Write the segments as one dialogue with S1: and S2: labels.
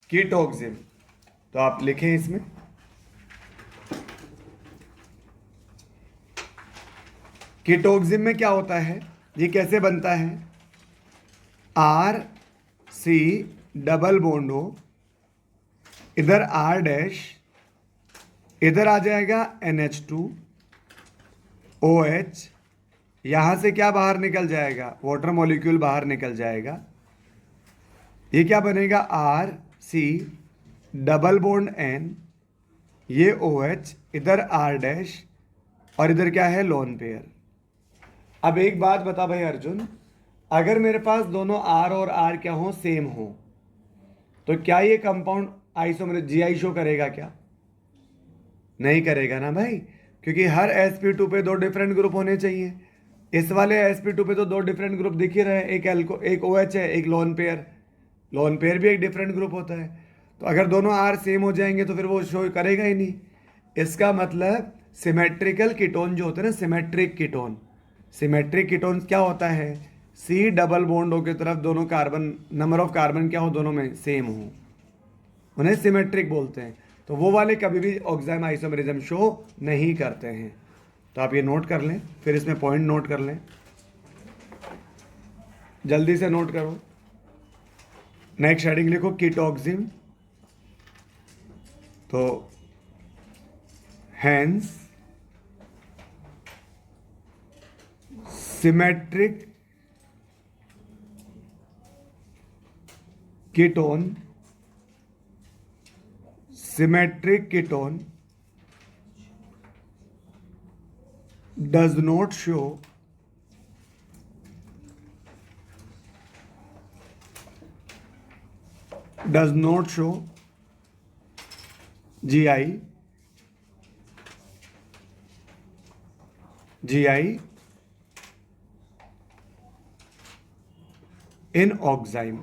S1: कीटोक्सिम। तो आप लिखें इसमें कीटोक्सिम में क्या होता है, ये कैसे बनता है। आर सी डबल बॉन्ड हो, इधर आर डैश, इधर आ जाएगा NH2OH, यहां से क्या बाहर निकल जाएगा, वाटर मॉलिक्यूल बाहर निकल जाएगा। ये क्या बनेगा, RC डबल बॉन्ड N, ये OH, इधर R डैश, और इधर क्या है, लोन पेयर। अब एक बात बता भाई अर्जुन, अगर मेरे पास दोनों R और R क्या हो, सेम हो, तो क्या ये कंपाउंड आइसोमर GI शो करेगा क्या? नहीं करेगा ना भाई, क्योंकि हर sp2 पे दो डिफरेंट ग्रुप होने चाहिए। इस वाले sp2 पे तो दो डिफरेंट ग्रुप दिख ही रहे हैं, एक OH है, एक लोन पेयर। लोन पेयर भी एक डिफरेंट ग्रुप होता है। तो अगर दोनों आर सेम हो जाएंगे तो फिर वो शो करेगा ही नहीं। इसका मतलब सिमेट्रिकल कीटोन जो होते हैं ना, सिमेट्रिक कीटोन, सिमेट्रिक कीटोन क्या होता है, सी डबल बॉन्डों की तरफ दोनों कार्बन, नंबर ऑफ कार्बन क्या हो दोनों में सेम हो, उन्हें सिमेट्रिक बोलते हैं। तो वो वाले कभी भी ऑक्साइम आइसोमेरिज्म शो नहीं करते हैं। तो आप ये नोट कर लें, फिर इसमें पॉइंट नोट कर लें, जल्दी से नोट करो। नेक्स्ट हेडिंग लिखो कीटोक्सिम। तो hence symmetric ketone, symmetric ketone does not show GI in oxime।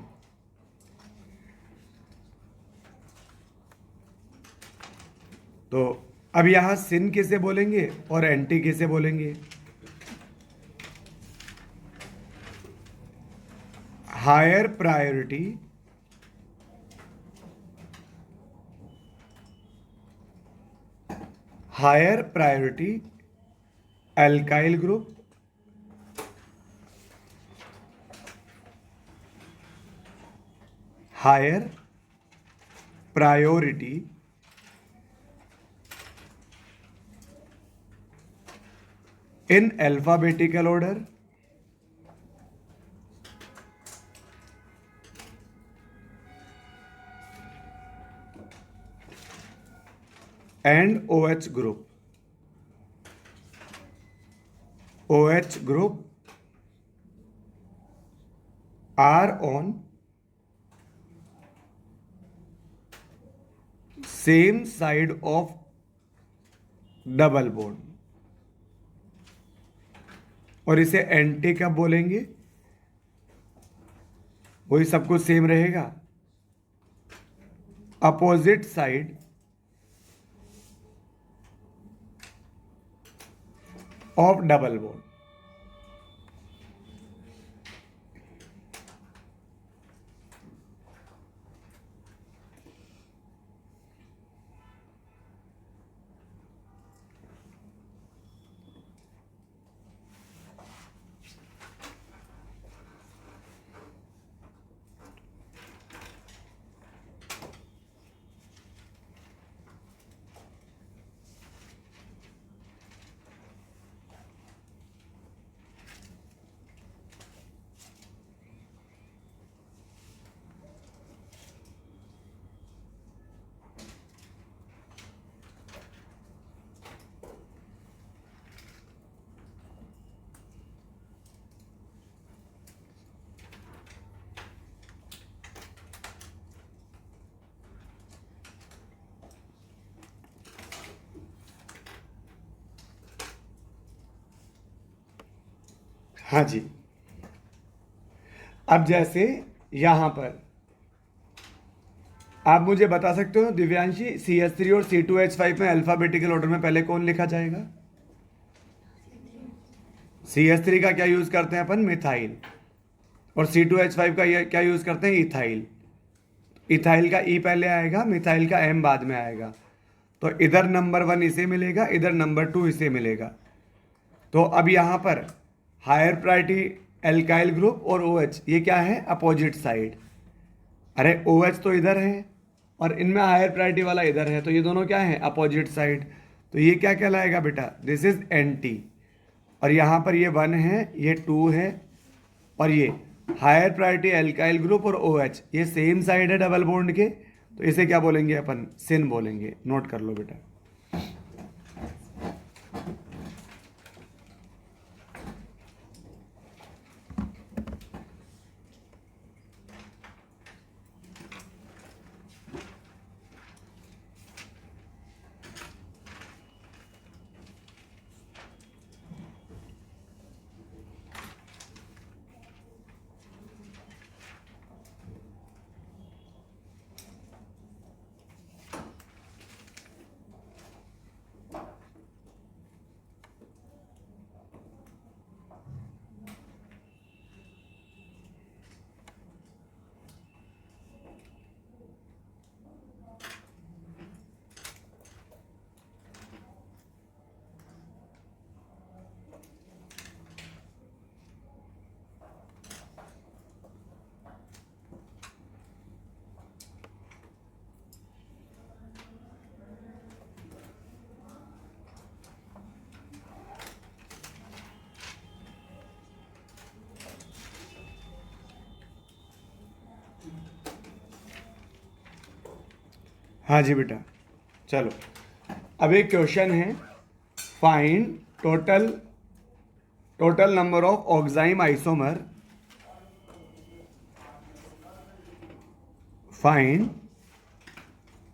S1: तो अब यहां सिन किसे बोलेंगे और एंटी किसे बोलेंगे। Higher priority alkyl group, higher priority in alphabetical order and OH group are on same side of double bond. और इसे एंटी कब बोलेंगे, वही सब कुछ सेम रहेगा, opposite side of double bond. हाँ जी, अब जैसे यहां पर आप मुझे बता सकते हो दिव्यांशी, CH3 और C2H5 में अल्फाबेटिकल ऑर्डर में पहले कौन लिखा जाएगा। CH3 का क्या यूज करते हैं अपन, मिथाइल, और C2H5 का क्या यूज करते हैं, इथाइल। इथाइल का ई पहले आएगा, मिथाइल का एम बाद में आएगा। तो इधर नंबर 1 इसे मिलेगा, इधर नंबर 2 इसे मिलेगा। तो अब यहाँ पर हायर प्रायोरिटी एल्काइल ग्रुप और OH ये क्या है, अपोजिट साइड। अरे OH तो इधर है और इनमें हायर प्रायोरिटी वाला इधर है, तो ये दोनों क्या है, अपोजिट साइड। तो ये क्या कहलाएगा बेटा, दिस इज NT। और यहाँ पर ये 1 है, ये 2 है, और ये हायर प्रायोरिटी एल्काइल ग्रुप और OH ये सेम साइड है डबल बॉन्ड के, तो इसे क्या बोलेंगे अपन, सिन बोलेंगे। नोट कर लो बेटा। हाँ जी बेटा, चलो अब एक क्वेश्चन है, find total number of oxime isomer, find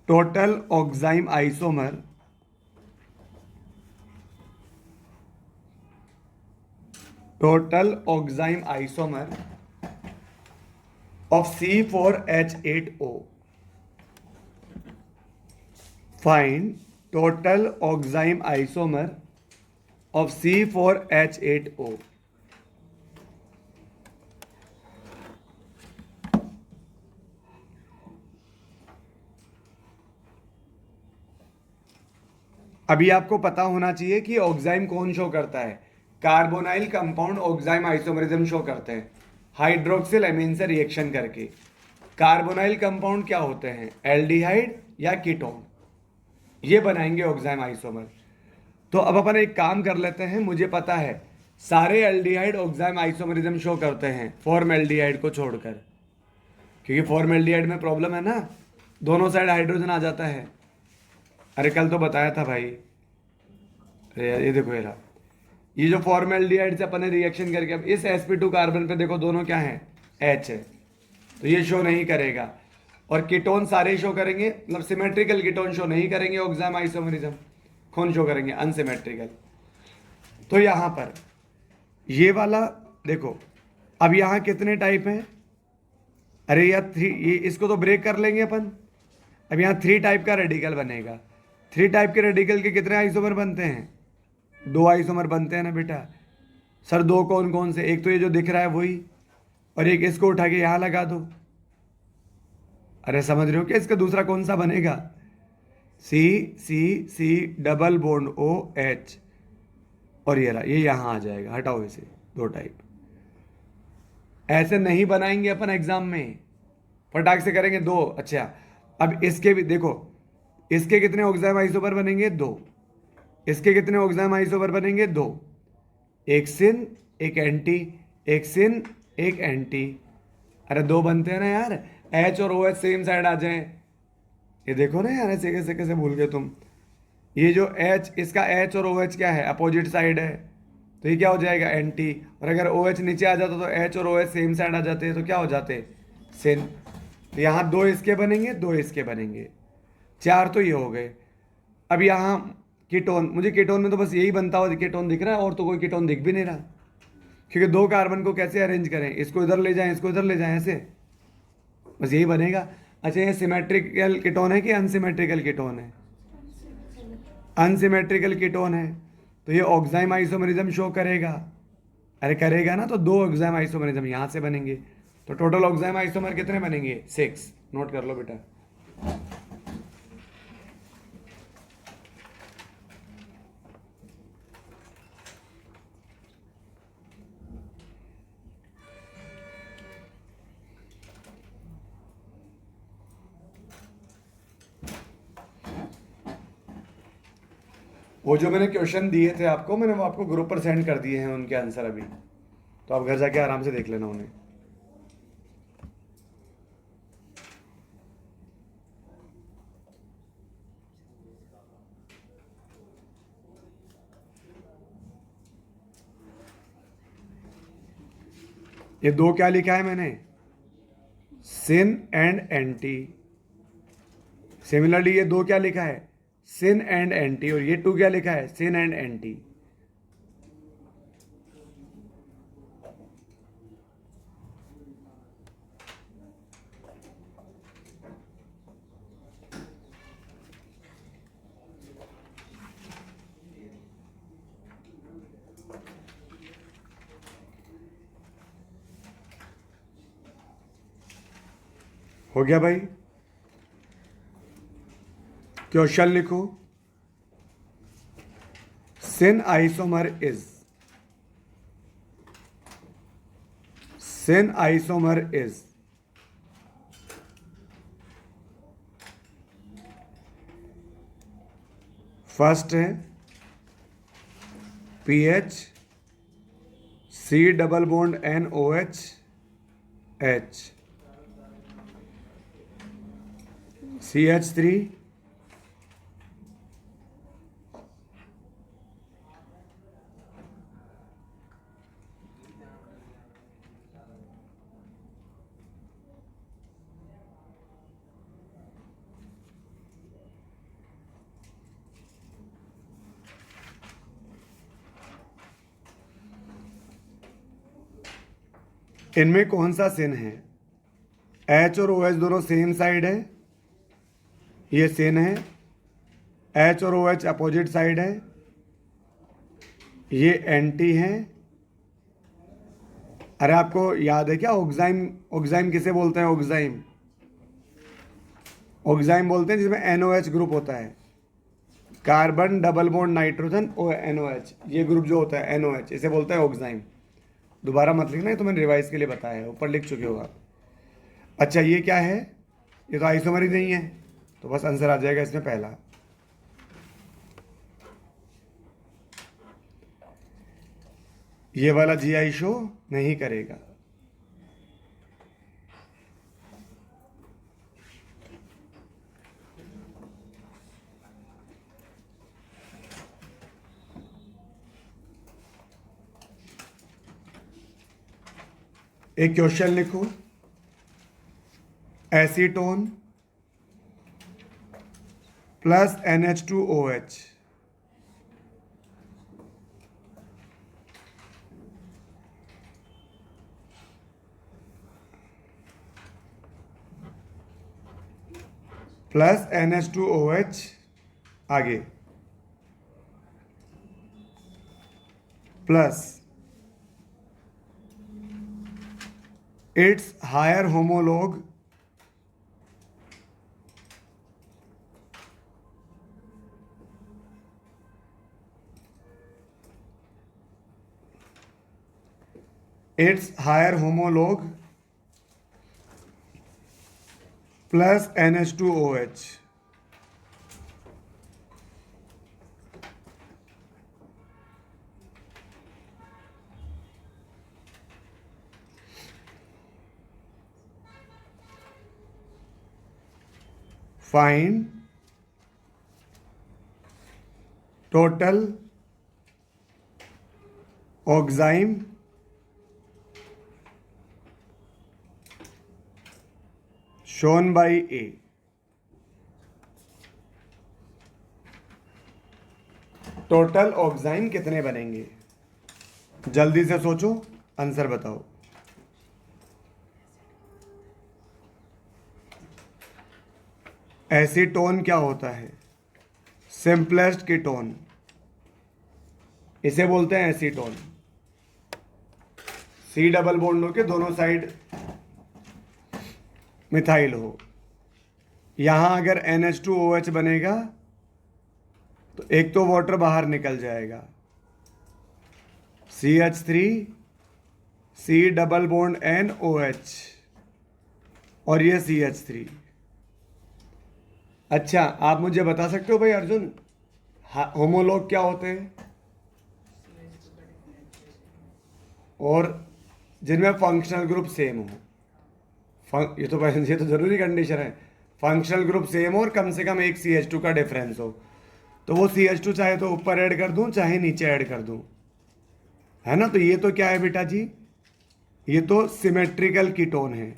S1: total oxime isomer of C4H8O. Find total oxime isomer of C4H8O. अभी आपको पता होना चाहिए कि ऑक्साइम कौन शो करता है, carbonyl compound oxime isomerism show करते हैं हाइड्रोक्सिल एमीन से रिएक्शन करके। कार्बोनाइल कंपाउंड क्या होते हैं, एल्डिहाइड या कीटोन, ये बनाएंगे ऑक्साइम आइसोमर। तो अब अपन एक काम कर लेते हैं, मुझे पता है सारे एल्डिहाइड ऑक्साइम आइसोमरिज्म शो करते हैं फॉर्मल्डिहाइड को छोड़कर, क्योंकि फॉर्मल्डिहाइड में प्रॉब्लम है ना, दोनों साइड हाइड्रोजन आ जाता है। अरे कल तो बताया था भाई। अरे यार ये देखो यार, ये जो फॉर्मल्डिहाइड से अपन ने रिएक्शन करके अब इस sp2 कार्बन पे देखो दोनों क्या हैं, H है, तो ये शो नहीं करेगा। और कीटोन सारे शो करेंगे, मतलब सिमेट्रिकल कीटोन शो नहीं करेंगे ऑक्साइम आइसोमरिज्म, कौन शो करेंगे, अनसिमेट्रिकल। तो यहाँ पर ये वाला देखो, अब यहाँ कितने टाइप हैं, अरे यार 3, ये इसको तो ब्रेक कर लेंगे अपन। अब यहाँ 3 टाइप का रेडिकल बनेगा। 3 टाइप के रेडिकल के कितने आइसोमर बनते हैं, 2 आइसोमर बनते हैं ना बेटा। सर 2 कौन कौन से, एक तो ये जो दिख रहा है वही, और एक इसको उठा के यहाँ लगा दो। अरे समझ रहे हो क्या, इसका दूसरा कौन सा बनेगा, C डबल बॉन्ड OH, और ये रहा, ये यहाँ आ जाएगा, हटाओ इसे, 2 टाइप। ऐसे नहीं बनाएंगे अपन एग्जाम में, फटाक से करेंगे 2। अच्छा अब इसके भी देखो, इसके कितने ऑक्साइम आइसोमर बनेंगे, 2। इसके कितने ऑक्साइम आइसोमर बनेंगे, 2। एक सिन एक एंटी, एक सिन एक एंटी। अरे 2 बनते हैं ना यार, H और OH सेम साइड आ जाए। ये देखो ना यार, ऐसे कैसे कैसे भूल गए तुम। ये जो H, इसका H और OH क्या है, अपोजिट साइड है, तो ये क्या हो जाएगा, एंटी। और अगर OH नीचे आ जाता तो H और OH सेम साइड आ जाते हैं, तो क्या हो जाते, सिन। तो यहाँ 2 इसके बनेंगे, 2 इसके बनेंगे, 4 तो ये हो गए। अब यहाँ कीटोन, मुझे कीटोन में तो बस यही बनता हुआ कीटोन दिख रहा है, और तो कोई कीटोन दिख भी नहीं रहा, क्योंकि 2 कार्बन को कैसे अरेंज करें, इसको इधर ले जाएं, इसको इधर ले जाएं, ऐसे बस यही बनेगा। अच्छा ये सिमेट्रिकल कीटोन है कि अनसिमेट्रिकल कीटोन है, अनसिमेट्रिकल कीटोन है, तो ये ऑक्साइम आइसोमरिज्म शो करेगा। अरे करेगा ना, तो 2 ऑक्साइम आइसोमरिज्म यहाँ से बनेंगे, तो टोटल ऑक्साइम आइसोमर कितने बनेंगे? 6। नोट कर लो बेटा। वो जो मैंने क्वेश्चन दिए थे आपको, मैंने वो आपको ग्रुप पर सेंड कर दिए हैं उनके आंसर अभी, तो आप घर जाके आराम से देख लेना उन्हें। ये 2 क्या लिखा है मैंने? सिन एंड एंटी। सिमिलरली ये 2 क्या लिखा है? Syn and anti. और ये 2 क्या लिखा है? Syn and anti. हो गया भाई? क्वेश्चन लिखो। Syn isomer is, syn isomer is first है PH C double bond NOH H CH3 इनमें कौन सा सिन है? H और OH दोनों सेम साइड है, ये सिन है। H और OH अपोजिट साइड है, ये एंटी है। अरे आपको याद है क्या ऑक्साइम? ऑक्साइम किसे बोलते हैं? ऑक्साइम, ऑक्साइम बोलते हैं जिसमें NOH ग्रुप होता है, कार्बन डबल बॉन्ड नाइट्रोजन और NOH, ये ग्रुप जो होता है NOH, इसे बोलते हैं ऑक्साइम। दोबारा मत लिखना, ये तो मैंने रिवाइज के लिए बताया है, ऊपर लिख चुके हो आप। अच्छा ये क्या है? ये तो आइसोमर ही नहीं है, तो बस आंसर आ जाएगा इसमें पहला। ये वाला GI शो नहीं करेगा। एक क्वेश्चन लिखो। Acetone plus NH2OH plus NH2OH आगे plus it's higher homolog plus NH2OH। Find total oxime shown by A। Total oxime कितने बनेंगे? जल्दी से सोचो, आंसर बताओ। एसीटोन क्या होता है? सिंपलेस्ट कीटोन, इसे बोलते हैं एसीटोन। C डबल बॉन्ड के दोनों साइड मिथाइल हो। यहाँ अगर NH2OH बनेगा तो एक तो वाटर बाहर निकल जाएगा, CH3 C double bond NOH और ये CH3। अच्छा, आप मुझे बता सकते हो भाई अर्जुन, होमोलॉग क्या होते हैं और जिनमें फंक्शनल ग्रुप सेम हो? ये तो जरूरी कंडीशन है, फंक्शनल ग्रुप सेम हो और कम से कम एक CH2 का डिफरेंस हो। तो वो CH2 चाहे तो ऊपर ऐड कर दूं चाहे नीचे ऐड कर दूं, है ना। तो ये तो क्या है बेटा जी, ये तो सिमेट्रिकल कीटोन है,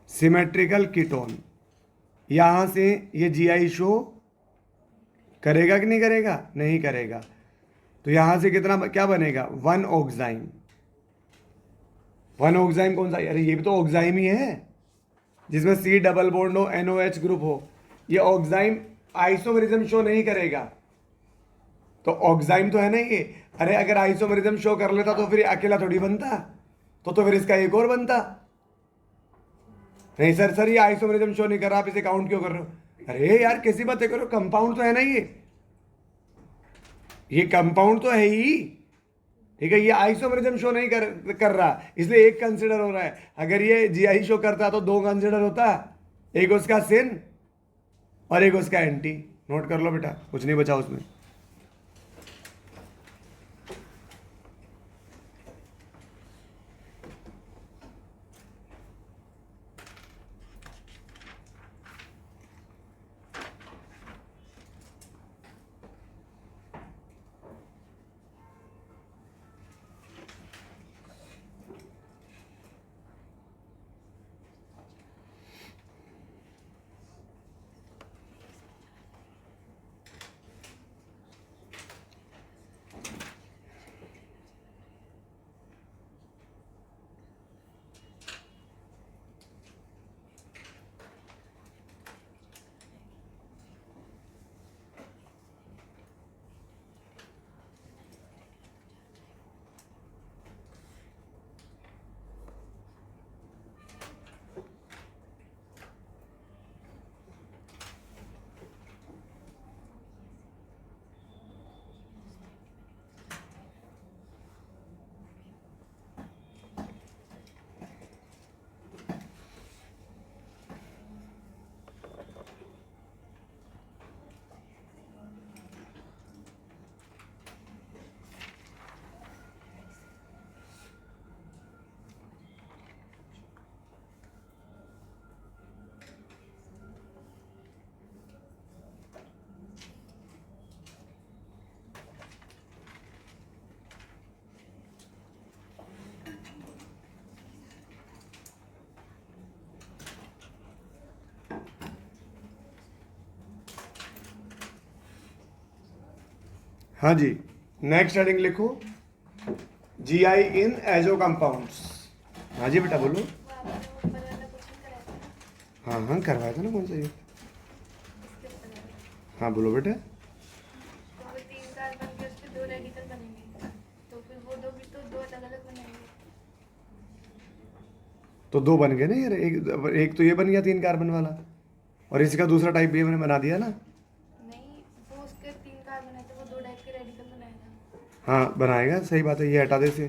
S1: सिमेट्रिकल कीटोन। यहां से ये GI शो करेगा कि नहीं करेगा? नहीं करेगा। तो यहां से कितना क्या बनेगा? 1 ऑक्साइम। 1 ऑक्साइम कौन सा? अरे ये भी तो ऑक्साइम ही है, जिसमें C डबल बॉन्ड हो, NOH ग्रुप हो। ये ऑक्साइम आइसोमेरिज्म शो नहीं करेगा, तो ऑक्साइम तो है ना ये। अरे अगर आइसोमेरिज्म शो कर लेता तो फिर अकेला थोड़ी बनता, तो फिर इसका एक और बनता। नहीं सर ये आइसोमेरिज्म शो नहीं कर रहा, आप इसे काउंट क्यों कर रहे हो? अरे यार कैसी बातें करो, कंपाउंड तो है ना ये कंपाउंड तो है ही, ठीक है। ये आइसोमेरिज्म शो नहीं कर रहा, इसलिए एक कंसिडर हो रहा है। अगर ये GI शो करता तो 2 कंसिडर होता, एक उसका सिन और एक उसका एंटी। नोट कर लो बेटा, कुछ नहीं बचा उसमें। हाँ जी, नेक्स्ट हेडिंग लिखो, GI इन एजो कंपाउंड्स। हाँ जी बेटा बोलो। हाँ हाँ करवाया था ना, कौन सा ये? हाँ बोलो बेटा।
S2: तो 3 कार्बन के उस पे 2 रेडिकल बनेंगे, तो फिर वो दो भी तो 2 अलग-अलग बनेंगे।
S1: तो 2 बन गए ना यार, एक तो ये बन गया 3 कार्बन वाला, और इसका दूसरा टाइप भी मैंने बना दिया ना।
S2: नहीं, वो उसके 3 कार्बन है तो वो 2 टाइप के रेडिकल बनाएगा।
S1: हाँ बनाएगा, सही बात है। ये हटा दे से,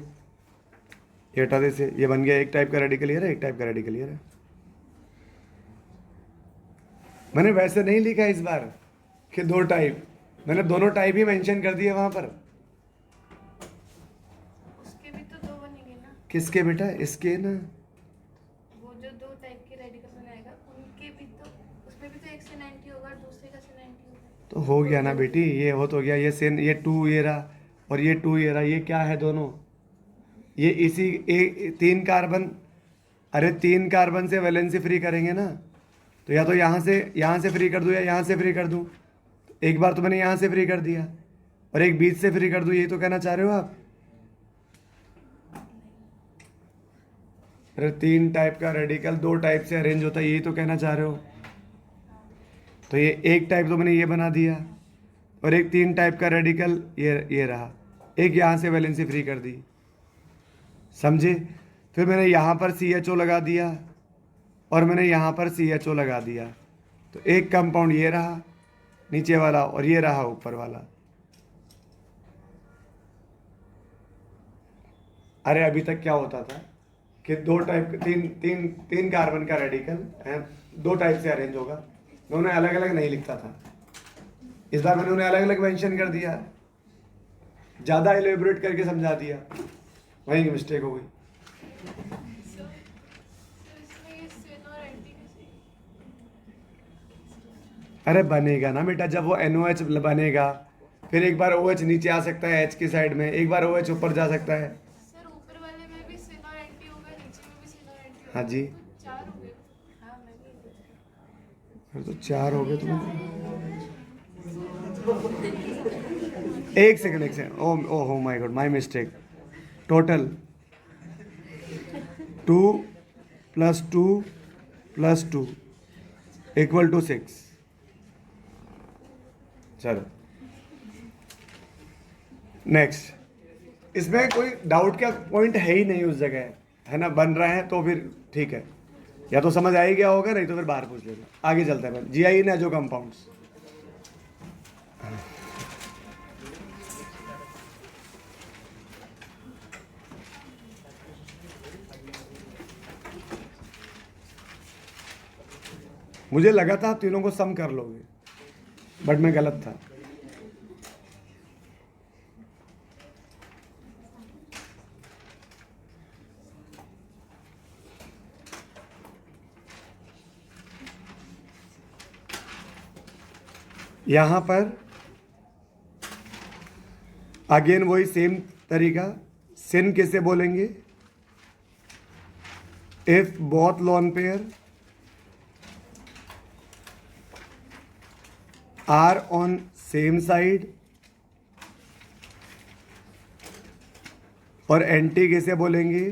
S1: ये हटा दे से, ये बन गया एक टाइप का रेडिकल ईयर है, एक टाइप का रेडिकल ईयर है। मैंने वैसे नहीं लिखा इस बार कि 2 टाइप, मैंने दोनों टाइप ही मेंशन कर दिए वहां पर।
S2: उसके भी तो 2 बनेंगे ना।
S1: किसके बेटा? इसके ना।
S2: वो जो 2 टाइप के रेडिकल बनाएगा उनके भी तो, उसमें भी तो एक से 90 होगा और दूसरे का से 90 होगा।
S1: तो हो गया ना बेटी, ये हो तो गया। ये सेन, ये 2 ये रहा और ये 2 ये रहा। ये क्या है दोनों? ये इसी 3 कार्बन, अरे 3 कार्बन से वैलेंसी फ्री करेंगे ना, तो या तो यहाँ से फ्री कर दूँ या यहाँ से फ्री कर दूँ। एक बार तो मैंने यहाँ से फ्री कर दिया और एक बीच से फ्री कर दूँ, यही तो कहना चाह रहे हो आप? अरे 3 टाइप का रेडिकल 2 टाइप से अरेंज होता है, यही तो कहना चाह रहे हो। तो ये एक टाइप तो मैंने ये बना दिया और एक 3 टाइप का रेडिकल ये रहा, एक यहाँ से वैलेंसी फ्री कर दी, समझे? फिर मैंने यहाँ पर CHO लगा दिया और मैंने यहाँ पर CHO लगा दिया, तो एक कंपाउंड ये रहा नीचे वाला और ये रहा ऊपर वाला। अरे अभी तक क्या होता था कि दो टाइप तीन तीन तीन कार्बन का रेडिकल दो टाइप से अरेंज होगा, मैं उन्हें अलग अलग नहीं लिखता था। इस बार मैंने उन्हें अलग अलग मेंशन कर दिया, ज़्यादा एलेबोरेट करके समझा दिया, वहीं मिस्टेक हो गई।
S2: इसमें ये सिन और एंटी कैसे?
S1: अरे बनेगा ना बेटा, जब वो NOH बनेगा फिर एक बार OH नीचे आ सकता है H की साइड में, एक बार OH ऊपर जा सकता है।
S2: सर ऊपर वाले में भी सिन और एंटी होगा, नीचे में भी सिन और एंटी होगा।
S1: हाँ जी,
S2: तो 4 हो गए। हाँ मैं भी
S1: फिर तो 4 हो गए। एक second, oh my God, my mistake. Total 2 + 2 + 2 = 6। चलो नेक्स्ट, इसमें कोई डाउट का पॉइंट है ही नहीं उस जगह, है ना, बन रहा है तो फिर ठीक है, या तो समझ आ ही गया होगा, नहीं तो फिर बाहर पूछ लेना। आगे चलते हैं। GI इन एजो कंपाउंड्स, मुझे लगा था आप तीनों को सम कर लोगे, बट मैं गलत था। यहां पर अगेन वही सेम तरीका, सिन किसे बोलेंगे? If both lone pair are on same side, और एंटी किसे बोलेंगे?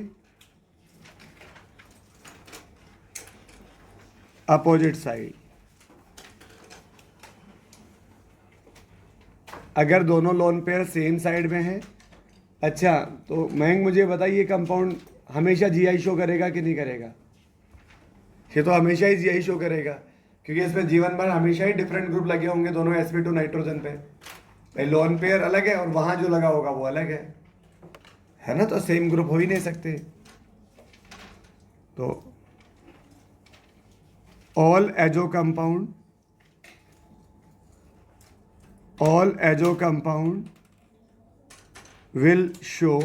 S1: Opposite side. अगर दोनों लोन पेयर सेम साइड में है, अच्छा तो महंग मुझे बताइए, कंपाउंड हमेशा GI शो करेगा कि नहीं करेगा? ये तो हमेशा ही GI शो करेगा, क्योंकि इसमें जीवन भर हमेशा ही डिफरेंट ग्रुप लगे होंगे दोनों sp2 नाइट्रोजन पे। भाई लोन पेयर अलग है और वहां जो लगा होगा वो अलग है ना, तो सेम ग्रुप हो ही नहीं सकते। तो all azo compound will show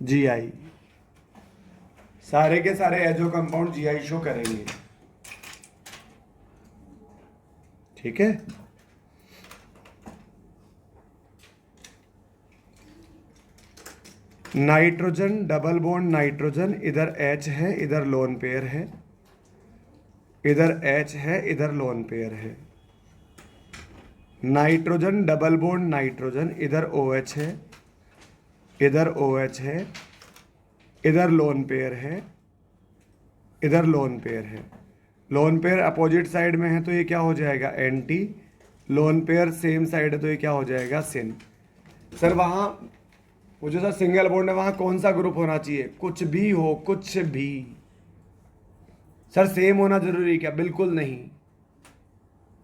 S1: GI, सारे के सारे एजो कंपाउंड GI शो करेंगे, ठीक है। नाइट्रोजन डबल बॉन्ड नाइट्रोजन, इधर H है इधर लोन पेयर है, इधर H है इधर लोन पेयर है। नाइट्रोजन डबल बॉन्ड नाइट्रोजन, इधर OH है इधर OH है, इधर लोन पेयर है इधर लोन पेयर है। लोन पेयर अपोजिट साइड में है तो ये क्या हो जाएगा? Anti. Lone pair same side है तो ये क्या हो जाएगा? सिन। सर वहाँ वो जो सा सिंगल बॉन्ड है वहाँ कौन सा ग्रुप होना चाहिए? कुछ भी हो, कुछ भी। सर सेम होना जरूरी क्या? बिल्कुल नहीं।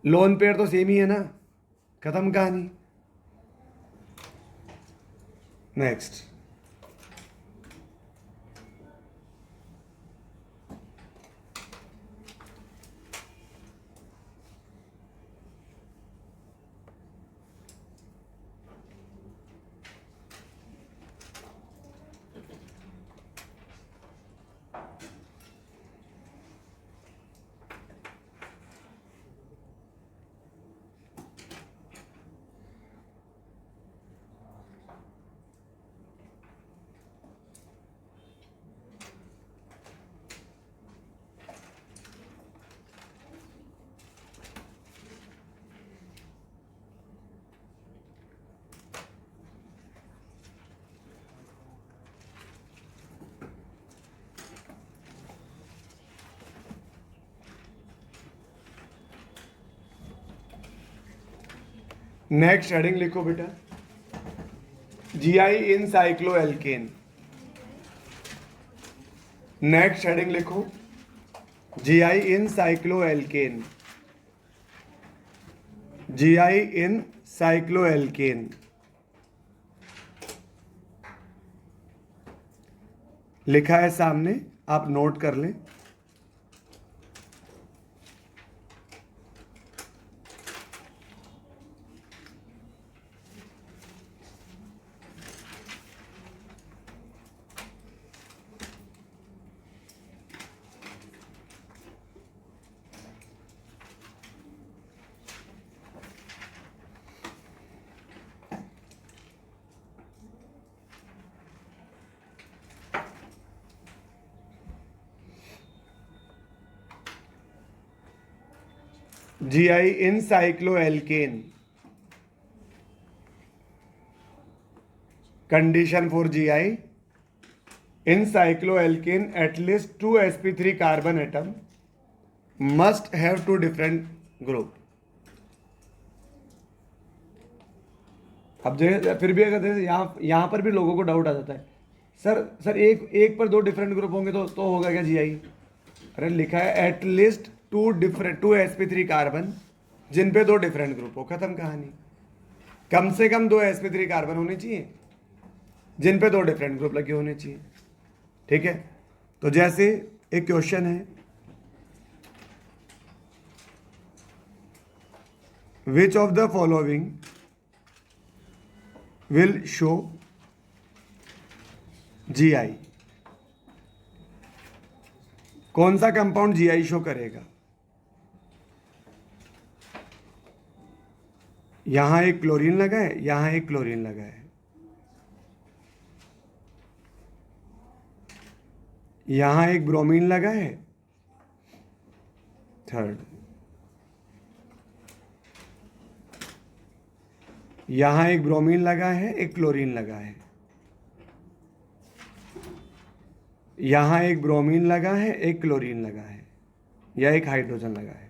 S1: लोन पेयर तो सेम ही है ना, खत्म कहानी। नेक्स्ट, नेक्स्ट हेडिंग लिखो बेटा, GI इन साइक्लोएल्केन। नेक्स्ट हेडिंग लिखो, जीआई इन साइक्लोएल्केन, जीआई इन साइक्लोएल्केन लिखा है सामने, आप नोट कर लें। GI in cycloalkane, condition for GI in cycloalkane, at least 2 sp3 carbon atom must have 2 different group। अब फिर भी अगर यहाँ पर भी लोगों को डाउट आ जाता है, सर एक पर 2 डिफरेंट ग्रुप होंगे तो होगा क्या जीआई? अरे लिखा है एट लीस्ट 2 sp3 कार्बन जिन पे 2 डिफरेंट ग्रुप हो, खत्म कहानी। कम से कम 2 sp3 कार्बन होने चाहिए जिन पे 2 डिफरेंट ग्रुप लगे होने चाहिए। ठीक है, तो जैसे एक क्वेश्चन है, which of the following will show GI, कौन सा कंपाउंड जीआई शो करेगा? यहां एक क्लोरीन लगा है, यहां एक क्लोरीन लगा है, यहां एक ब्रोमीन लगा है, थर्ड, यहां एक ब्रोमीन लगा है, एक क्लोरीन लगा है, यहां एक ब्रोमीन लगा है, एक क्लोरीन लगा है, या एक हाइड्रोजन लगा है।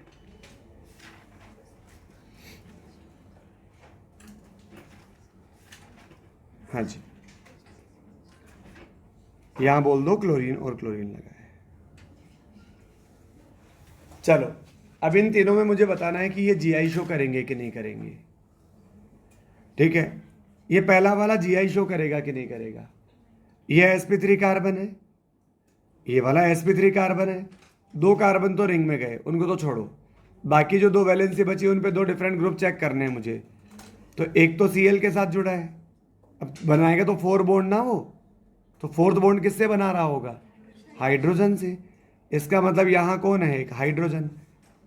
S1: हाँ जी, यहां बोल दो क्लोरीन और क्लोरीन लगा है। चलो, अब इन तीनों में मुझे बताना है कि ये जीआई शो करेंगे कि नहीं करेंगे। ठीक है, ये पहला वाला जीआई शो करेगा कि नहीं करेगा? ये sp3 कार्बन है, ये वाला sp3 कार्बन है, 2 कार्बन तो रिंग में गए, उनको तो छोड़ो, बाकी जो 2 वैलेंसी बची उन पे 2 डिफरेंट ग्रुप चेक करने हैं मुझे। तो एक तो Cl के साथ जुड़ा है, अब बनाएगा तो 4 बॉन्ड ना हो, तो 4th बॉन्ड किससे बना रहा होगा? हाइड्रोजन से। इसका मतलब यहाँ कौन है? एक हाइड्रोजन।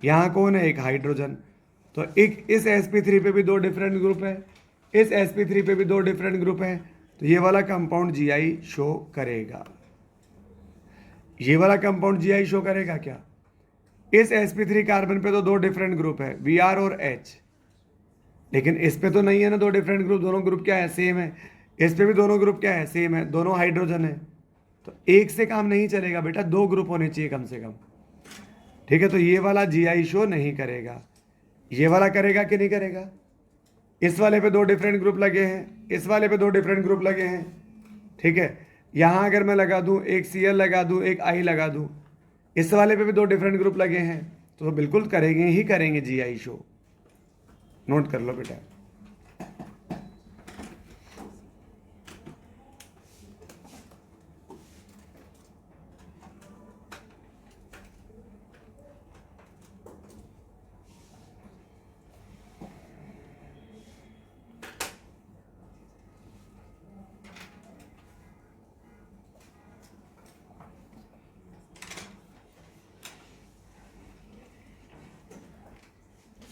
S1: यहाँ कौन है? एक हाइड्रोजन। तो एक इस sp3 पे भी 2 डिफरेंट ग्रुप है, इस sp3 पे भी 2 डिफरेंट ग्रुप है, तो ये वाला कंपाउंड जीआई शो करेगा। ये वाला कंपाउंड जीआई शो करेगा क्या? इस sp3 कार्बन पे तो 2 डिफरेंट ग्रुप है, Br और H, लेकिन इस पे तो नहीं है ना 2 डिफरेंट ग्रुप, दोनों ग्रुप क्या है? सेम है। इस पे भी दोनों ग्रुप क्या है? सेम है, दोनों हाइड्रोजन है। तो एक से काम नहीं चलेगा बेटा, 2 ग्रुप होने चाहिए कम से कम। ठीक है, तो ये वाला जीआई शो नहीं करेगा। ये वाला करेगा कि नहीं करेगा? इस वाले पे 2 डिफरेंट ग्रुप लगे हैं, इस वाले पे 2 डिफरेंट ग्रुप लगे हैं। ठीक है, यहाँ अगर मैं लगा दूँ, एक Cl लगा दूँ, एक I लगा दूँ, इस वाले पे भी 2 डिफरेंट ग्रुप लगे हैं, तो बिल्कुल करेंगे ही करेंगे जीआई शो। नोट कर लो बेटा।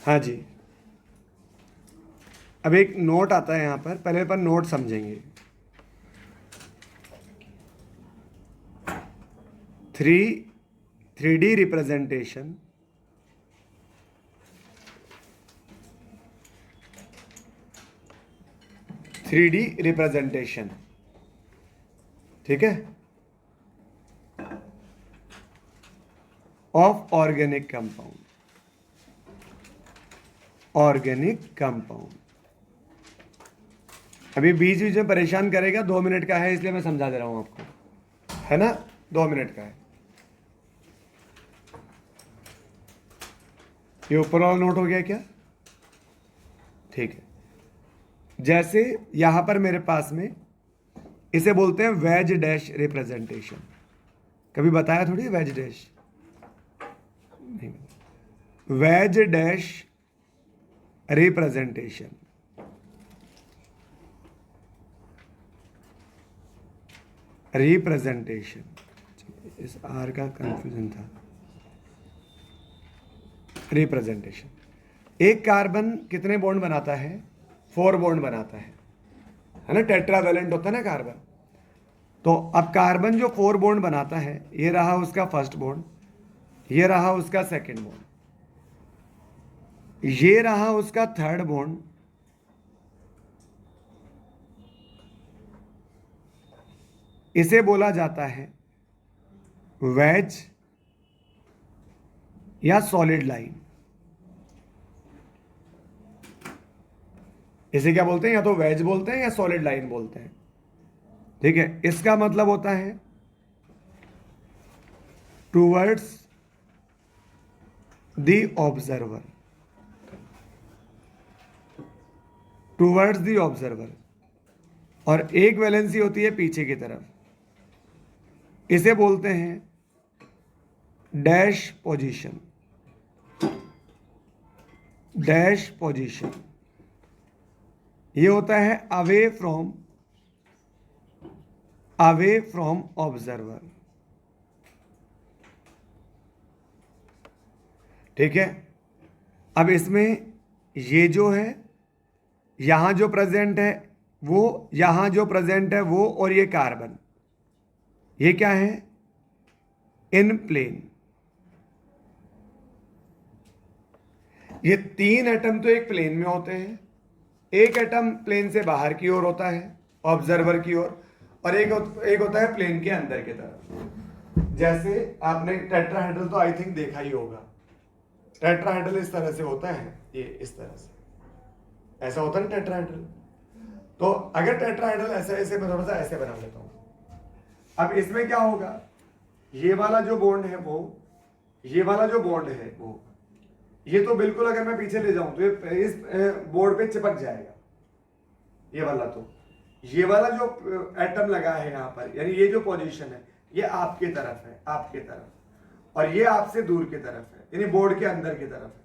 S1: हाँ जी, अब एक नोट आता है यहाँ पर, पहले अपन नोट समझेंगे। 3D रिप्रेजेंटेशन, ठीक है, ऑफ ऑर्गेनिक कंपाउंड। अभी बीच बीच में परेशान करेगा, 2 मिनट का है इसलिए मैं समझा दे रहा हूं आपको, है ना? 2 मिनट का है। ये ऊपर वाला नोट हो गया क्या? ठीक है। जैसे यहां पर मेरे पास में इसे बोलते हैं वेज डैश रिप्रेजेंटेशन। कभी बताया थोड़ी वेज डैश? नहीं। वेज डैश रिप्रेजेंटेशन, रिप्रेजेंटेशन, इस आर का कंफ्यूजन था। रिप्रेजेंटेशन। एक कार्बन कितने बॉन्ड बनाता है? 4 बॉन्ड बनाता है ना? टेट्रावेलेंट होता है ना कार्बन। तो अब कार्बन जो 4 बॉन्ड बनाता है, ये रहा उसका फर्स्ट बॉन्ड, ये रहा उसका सेकंड बॉन्ड, ये रहा उसका थर्ड बॉन्ड, इसे बोला जाता है वेज या सॉलिड लाइन। इसे क्या बोलते हैं? या तो वेज बोलते हैं या सॉलिड लाइन बोलते हैं। ठीक है। इसका मतलब होता है towards the observer, towards the observer. और एक वैलेंसी होती है पीछे की तरफ, इसे बोलते हैं डैश पोजीशन, डैश पोजीशन। ये होता है अवे फ्रॉम ऑब्जर्वर। ठीक है। अब इसमें ये जो है, यहां जो प्रेजेंट है वो, यहां जो प्रेजेंट है वो, और ये कार्बन, ये क्या है? इन प्लेन। ये 3 एटम तो एक प्लेन में होते हैं, एक एटम प्लेन से बाहर की ओर होता है, ऑब्जर्वर की ओर, और एक होता है प्लेन के अंदर की तरफ। जैसे आपने टेट्राहेड्रल तो आई थिंक देखा ही होगा। टेट्राहेड्रल इस तरह से होता है, ये इस तरह से ऐसा होता है ना टेट्राहेड्रल। तो अगर टेट्राहेड्रल ऐसे मैं थोड़ा सा ऐसे बना लेता हूं। अब इसमें क्या होगा? ये वाला जो बॉन्ड है वो, ये वाला जो बॉन्ड है वो, ये तो बिल्कुल अगर मैं पीछे ले जाऊं तो ये इस बोर्ड पे चिपक जाएगा, ये वाला। तो ये वाला जो एटम लगा है यहां पर, यानी ये जो पोजीशन है, ये आपकी तरफ है, आपकी तरफ, और ये आपसे दूर की तरफ है, यानी बोर्ड के अंदर की तरफ है।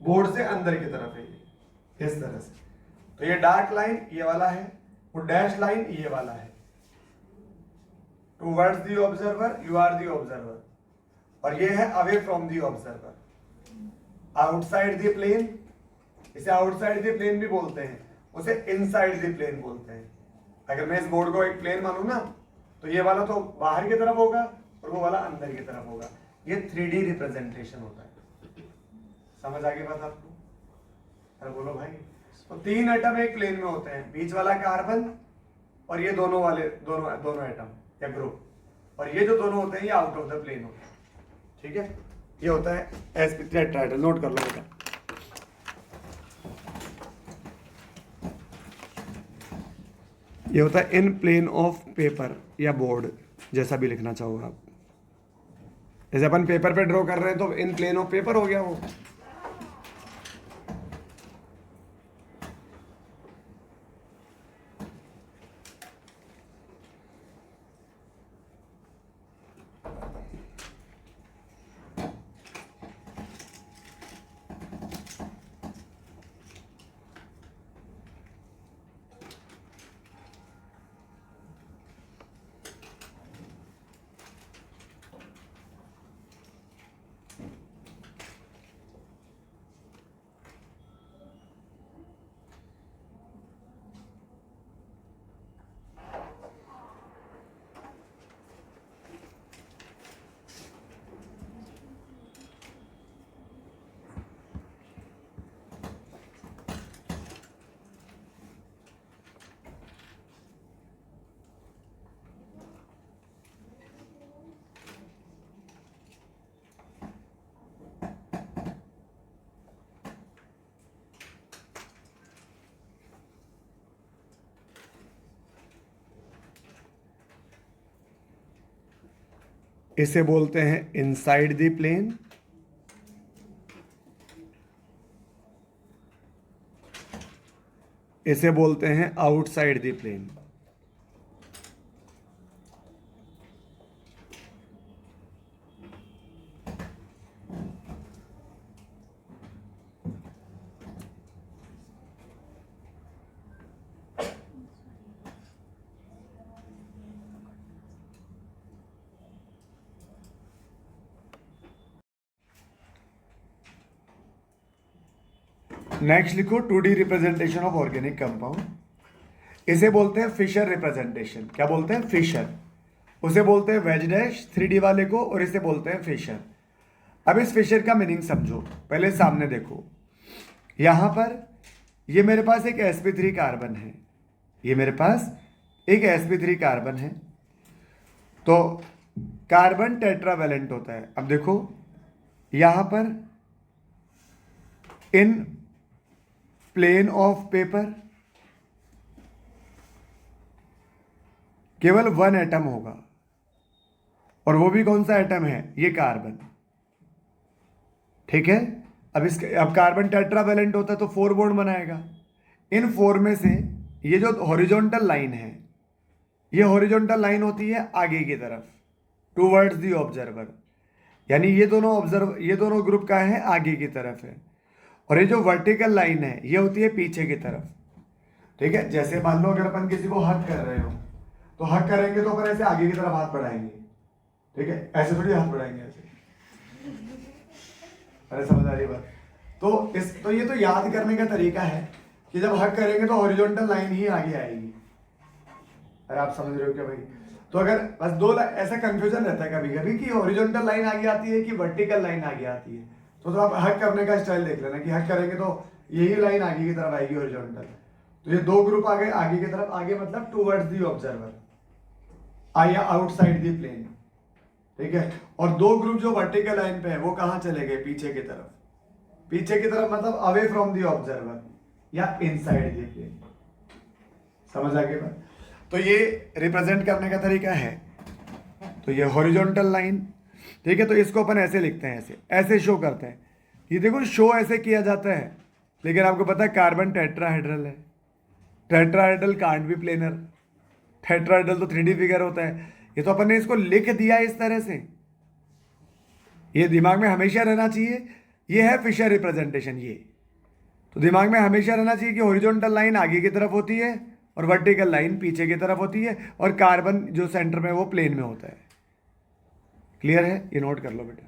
S1: बोर्ड से अंदर की तरफ है ये, इस तरह से। तो ये डार्क लाइन ये वाला है, वो डैश लाइन ये वाला है। Towards the observer, you are the observer, और ये है away from the observer, outside the plane. इसे आउटसाइड द प्लेन भी बोलते हैं, उसे इनसाइड द प्लेन बोलते हैं। अगर मैं इस बोर्ड को एक प्लेन मानूं ना, तो ये वाला तो बाहर की तरफ होगा और वो वाला अंदर की तरफ होगा। ये 3D रिप्रेजेंटेशन होता है। समझ आ गई बात आपको? अरे बोलो भाई। तो 3 एटम एक प्लेन में होते हैं, बीच वाला कार्बन, और ये दोनों वाले दोनों एटम या ग्रुप, और ये जो दोनों होते हैं ये आउट ऑफ द प्लेन होते हैं। ठीक है। ये होता है sp टेट्राहेड्रल। नोट कर लो बेटा। ये होता है इन प्लेन ऑफ पेपर या बोर्ड, जैसा भी लिखना चाहो आप। जैसे अपन पेपर पे ड्रॉ कर रहे हैं तो इन प्लेन ऑफ पेपर हो गया वो। इसे बोलते हैं इनसाइड द प्लेन, इसे बोलते हैं आउटसाइड द प्लेन। नेक्स्ट लिखो 2D representation of organic compound. इसे बोलते हैं फिशर रिप्रेजेंटेशन। क्या बोलते हैं? फिशर। उसे बोलते हैं वेज डैश 3D वाले को, और इसे बोलते हैं फिशर। अब इस फिशर का मीनिंग समझो। पहले सामने देखो, यहां पर ये मेरे पास एक sp3 कार्बन है, ये मेरे पास एक sp3 कार्बन है। तो कार्बन टेट्रावेलेंट होता है। अब देखो यहां पर इन प्लेन ऑफ पेपर केवल 1 एटम होगा, और वो भी कौन सा एटम है? ये कार्बन। ठीक है। अब कार्बन टेट्रावेलेंट होता है तो 4 बॉन्ड बनाएगा। इन 4 में से ये जो हॉरिजॉन्टल लाइन है, ये हॉरिजॉन्टल लाइन होती है आगे की तरफ, टूवर्ड्स द ऑब्जर्वर। यानी ये दोनों ग्रुप का है, आगे की तरफ है। और ये जो वर्टिकल लाइन है ये होती है पीछे की तरफ। ठीक है। जैसे मान लो अगर अपन किसी को हक कर रहे हो, तो हक करेंगे तो अपन ऐसे आगे की तरफ हाथ बढ़ाएंगे। ठीक है, ऐसे थोड़ी हाथ बढ़ाएंगे, ऐसे। अरे समझ आ रही बात? तो ये तो याद करने का तरीका है कि जब हक करेंगे तो हॉरिजॉन्टल लाइन ही आगे आएगी। अरे आप समझ रहे हो क्या भाई? तो अगर बस ऐसा कंफ्यूजन रहता है कभी कभी कि हॉरिजॉन्टल लाइन आगे आती है कि वर्टिकल लाइन आगे आती है। तो आप हक करने का स्टाइल देख लेना कि हक करेंगे तो यही लाइन आगे की तरफ आएगी, हॉरिजॉन्टल। तो ये 2 ग्रुप आगे की तरफ, आगे मतलब टूवर्ड्स द ऑब्जर्वर, या आउटसाइड द प्लेन। ठीक है। और 2 ग्रुप जो वर्टिकल लाइन पे है वो कहां चले गए? पीछे की तरफ। पीछे की तरफ मतलब अवे फ्रॉम द ऑब्जर्वर या इनसाइड द प्लेन। समझ आ गई बात? तो ये रिप्रेजेंट करने का तरीका है। तो ये हॉरिजॉन्टल लाइन। ठीक है। तो इसको अपन ऐसे लिखते हैं, ऐसे ऐसे शो करते हैं। ये देखो शो ऐसे किया जाता है, लेकिन आपको पता है कार्बन टेट्राहेड्रल है। Tetrahedral can't be planar. Tetrahedral तो 3D फिगर होता है। ये तो अपन ने इसको लिख दिया इस तरह से, ये दिमाग में हमेशा रहना चाहिए। ये है फिशर रिप्रेजेंटेशन। ये तो दिमाग में हमेशा रहना चाहिए कि हॉरिजॉन्टल लाइन आगे की तरफ होती है और वर्टिकल लाइन पीछे की तरफ होती है, और कार्बन जो सेंटर में वो प्लेन में होता है। क्लियर है? ये नोट कर लो बेटा।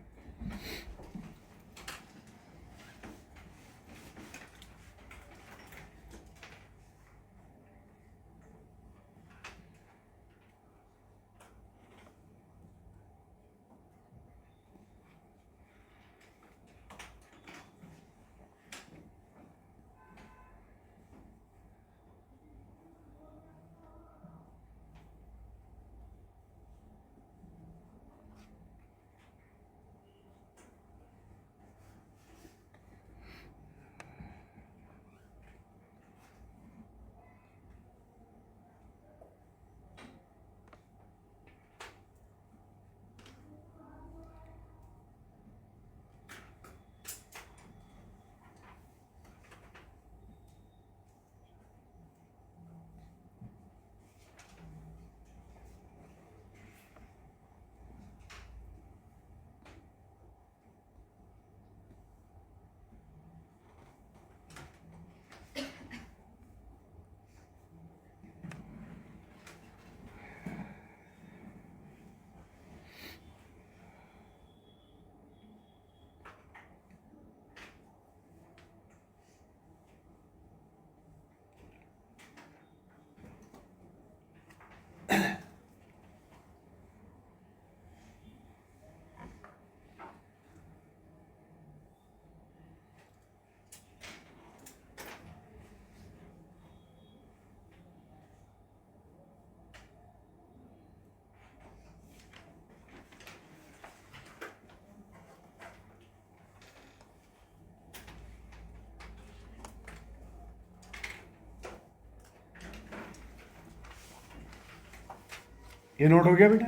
S1: ये नोट हो गया बेटा?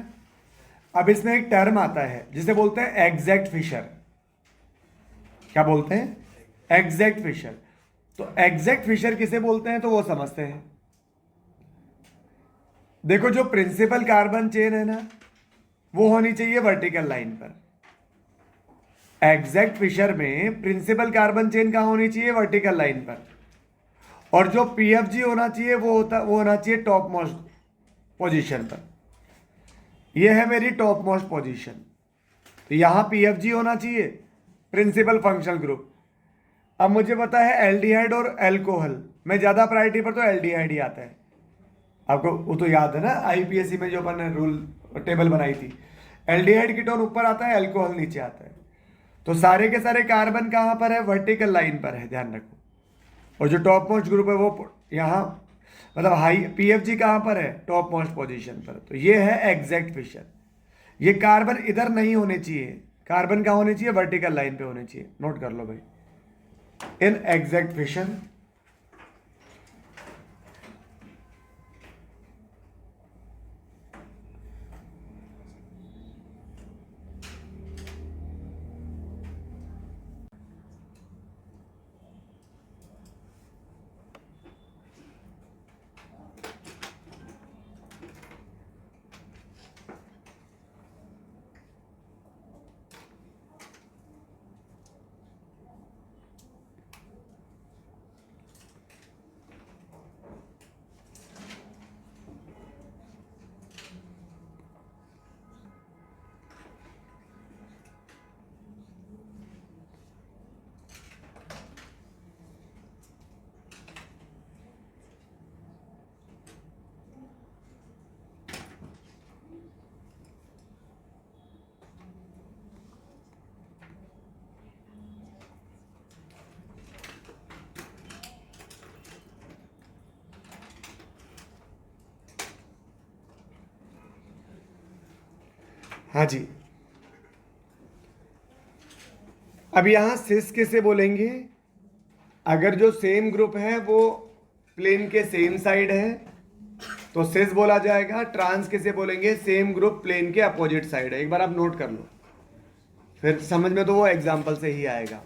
S1: अब इसमें एक टर्म आता है जिसे बोलते हैं एग्जैक्ट फिशर। क्या बोलते हैं? Exact Fischer. तो एग्जैक्ट फिशर किसे बोलते हैं तो वो समझते हैं। देखो जो प्रिंसिपल कार्बन चेन है ना, वो होनी चाहिए वर्टिकल लाइन पर। एग्जैक्ट फिशर में प्रिंसिपल कार्बन चेन कहां होनी चाहिए? वर्टिकल लाइन पर। और जो पीएफजी होना चाहिए वो होना चाहिए टॉप मोस्ट पोजीशन पर। यह है मेरी टॉप मोस्ट पोजीशन। तो यहां पीएफजी होना चाहिए, प्रिंसिपल फंक्शनल ग्रुप। अब मुझे पता है एल्डिहाइड और एल्कोहल में ज्यादा प्रायोरिटी पर तो एल्डिहाइड ही आता है। आपको वो तो याद है ना, आईपीएससी में जो अपन ने रूल टेबल बनाई थी, एल्डिहाइड कीटोन ऊपर आता है, एल्कोहल नीचे आता है। तो सारे के सारे कार्बन कहां पर है? वर्टिकल लाइन पर है, ध्यान रखो। और जो टॉप मोस्ट ग्रुप है वो यहाँ, मतलब हाई पीएफजी कहां पर है? टॉप मोस्ट पोजीशन पर। तो ये है एग्जैक्ट फिशर। ये कार्बन इधर नहीं होने चाहिए, कार्बन कहां होने चाहिए? वर्टिकल लाइन पे होने चाहिए। नोट कर लो भाई, इन एग्जैक्ट फिशन हाँ जी। अब यहां सिस किसे बोलेंगे? अगर जो सेम ग्रुप है वो प्लेन के सेम साइड है तो सिस बोला जाएगा। ट्रांस किसे बोलेंगे? सेम ग्रुप प्लेन के अपोजिट साइड है। एक बार आप नोट कर लो, फिर समझ में तो वो एग्जाम्पल से ही आएगा।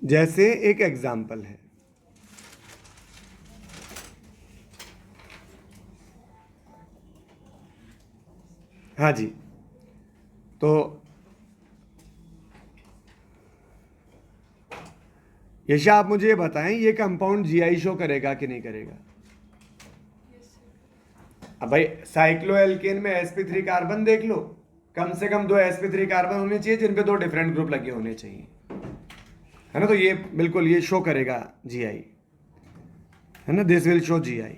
S1: जैसे एक एग्जाम्पल है, हाँ जी। तो यशा आप मुझे ये बताएं, ये कंपाउंड जीआई शो करेगा कि नहीं करेगा? अब भाई साइक्लोएल्केन में sp3 कार्बन देख लो, कम से कम 2 sp3 कार्बन होने चाहिए जिन पे 2 डिफरेंट ग्रुप लगे होने चाहिए, है ना। तो ये बिल्कुल ये शो करेगा जीआई, है ना। This will show GI.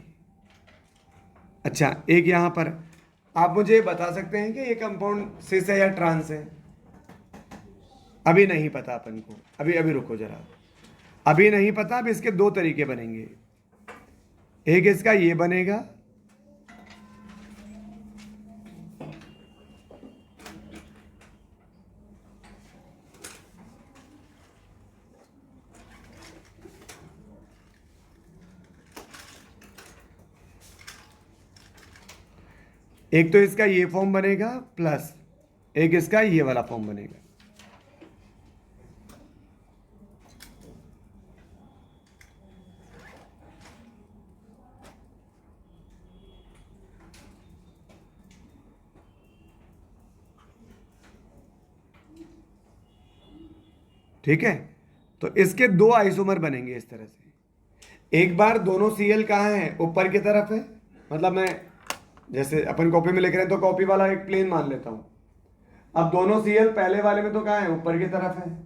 S1: अच्छा, एक यहां पर आप मुझे बता सकते हैं कि ये कंपाउंड सिस है या ट्रांस है? अभी नहीं पता अपन को, अभी अभी रुको जरा, अभी नहीं पता। अब इसके 2 तरीके बनेंगे। एक इसका ये बनेगा, एक तो इसका ये फॉर्म बनेगा प्लस एक इसका ये वाला फॉर्म बनेगा। ठीक है, तो इसके 2 आइसोमर बनेंगे इस तरह से। एक बार दोनों सीएल कहाँ है? ऊपर की तरफ है। मतलब मैं जैसे अपन कॉपी में लिख रहे हैं तो कॉपी वाला एक प्लेन मान लेता हूं। अब दोनों Cl पहले वाले में तो कहाँ है, ऊपर की तरफ है,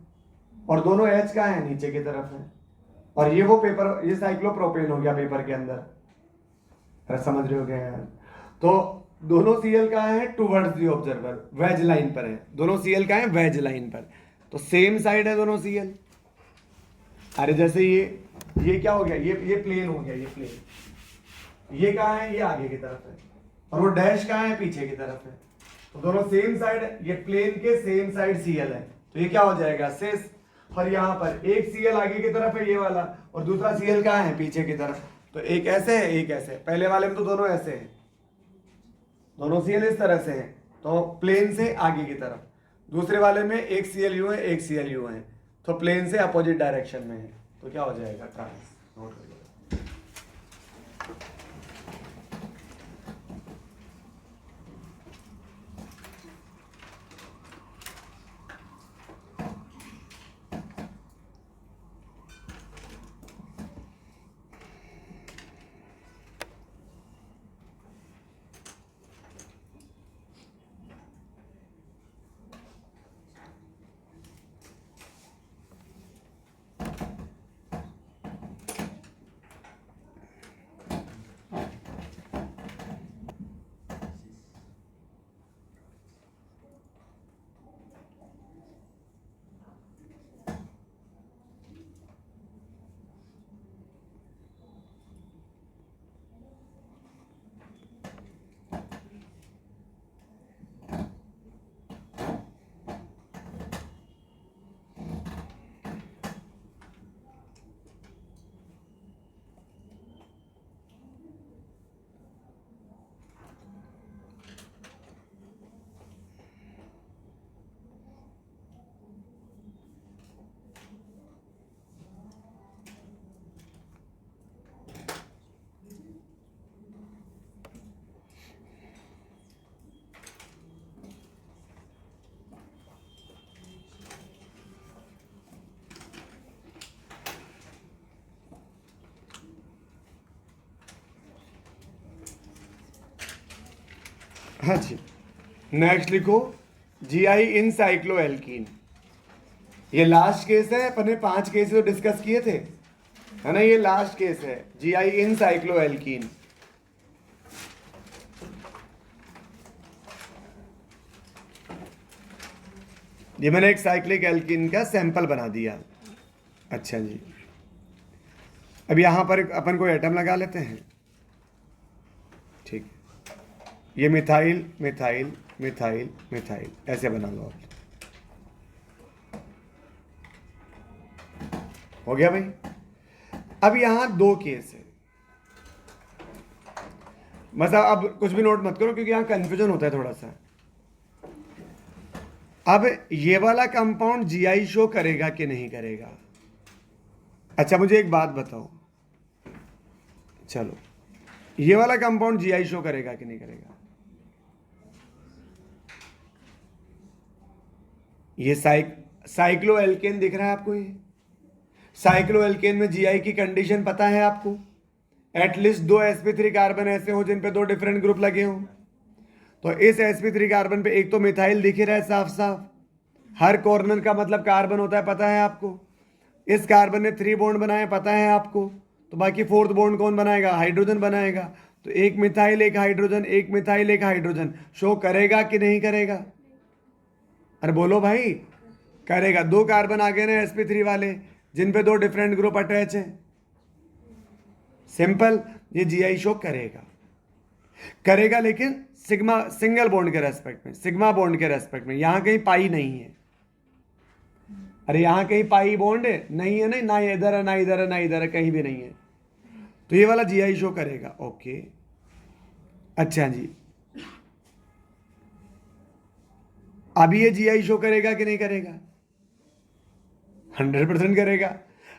S1: और दोनों H कहाँ है, नीचे की तरफ है। और ये वो पेपर, ये साइक्लोप्रोपेन हो गया पेपर के अंदर। अरे समझ रहे हो क्या यार? तो दोनों Cl कहाँ है, towards the observer, wedge line पर है। दोनों Cl कहाँ है, वेज लाइन पर। तो सेम साइड है दोनों Cl। अरे जैसे ये क्या हो गया, ये प्लेन हो गया, ये प्लेन, ये कहाँ है, ये आगे की तरफ है, और वो डैश कहाँ है, पीछे की तरफ है। तो दोनों सेम साइड, ये प्लेन के सेम साइड Cl है, तो ये क्या हो जाएगा, सिस। और यहाँ पर एक Cl आगे की तरफ है ये वाला, और दूसरा Cl कहाँ है, पीछे की तरफ। तो एक ऐसे है, एक ऐसे है। पहले वाले में तो दोनों ऐसे हैं, दोनों Cl इस तरह से हैं, तो प्लेन से आगे की तरफ। दूसरे वाले में एक Cl यूं है, एक Cl यूं है, तो प्लेन से अपोजिट डायरेक्शन में है। तो क्या हो जाएगा, ट्रांस। नोट करिए। हाँ जी, नेक्स्ट लिखो, Gi इन साइक्लोएल्कीन। ये लास्ट केस है, अपन ने 5 केस तो डिस्कस किए थे, है ना, ये लास्ट केस है, Gi इन साइक्लोएल्कीन। ये मैंने एक साइक्लिक एल्कीन का सैंपल बना दिया। अच्छा जी, अब यहां पर अपन कोई एटम लगा लेते हैं। ठीक, ये मिथाइल मिथाइल मिथाइल मिथाइल ऐसे बना लो आप। हो गया भाई। अब यहां 2 केस है, मतलब अब कुछ भी नोट मत करो क्योंकि यहां कंफ्यूजन होता है थोड़ा सा। अब ये वाला कंपाउंड Gi शो करेगा कि नहीं करेगा। अच्छा मुझे एक बात बताओ, चलो ये वाला कंपाउंड Gi शो करेगा कि नहीं करेगा। ये साइक्लोएल्केन दिख रहा है आपको, ये साइक्लोएल्केन में Gi की कंडीशन पता है आपको, एटलीस्ट 2 sp3 कार्बन ऐसे हो जिन पे 2 डिफरेंट ग्रुप लगे हो। तो इस sp3 कार्बन पे एक तो मिथाइल दिख रहा है साफ साफ, हर कॉर्नर का मतलब कार्बन होता है, पता है आपको। इस कार्बन ने 3 बॉन्ड बनाए, पता है आपको। तो बाकी 4th बॉन्ड कौन बनाएगा, हाइड्रोजन बनाएगा। तो एक मिथाइल एक हाइड्रोजन, एक मिथाइल एक हाइड्रोजन शो करेगा कि नहीं करेगा। अरे बोलो भाई, करेगा। 2 कार्बन आ गए ना sp3 वाले जिन पे 2 डिफरेंट ग्रुप अटैच हैं, सिंपल, ये Gi शो करेगा। करेगा लेकिन सिग्मा सिंगल बॉन्ड के रेस्पेक्ट में, सिग्मा बॉन्ड के रेस्पेक्ट में। यहां कहीं पाई नहीं है। अरे यहां कहीं पाई बॉन्ड नहीं है, नहीं ना, इधर है ना, इधर है ना, इधर है, कहीं भी नहीं है। तो ये वाला Gi शो करेगा। ओके, अच्छा जी, अभी ये Gi शो करेगा कि नहीं करेगा, 100% करेगा।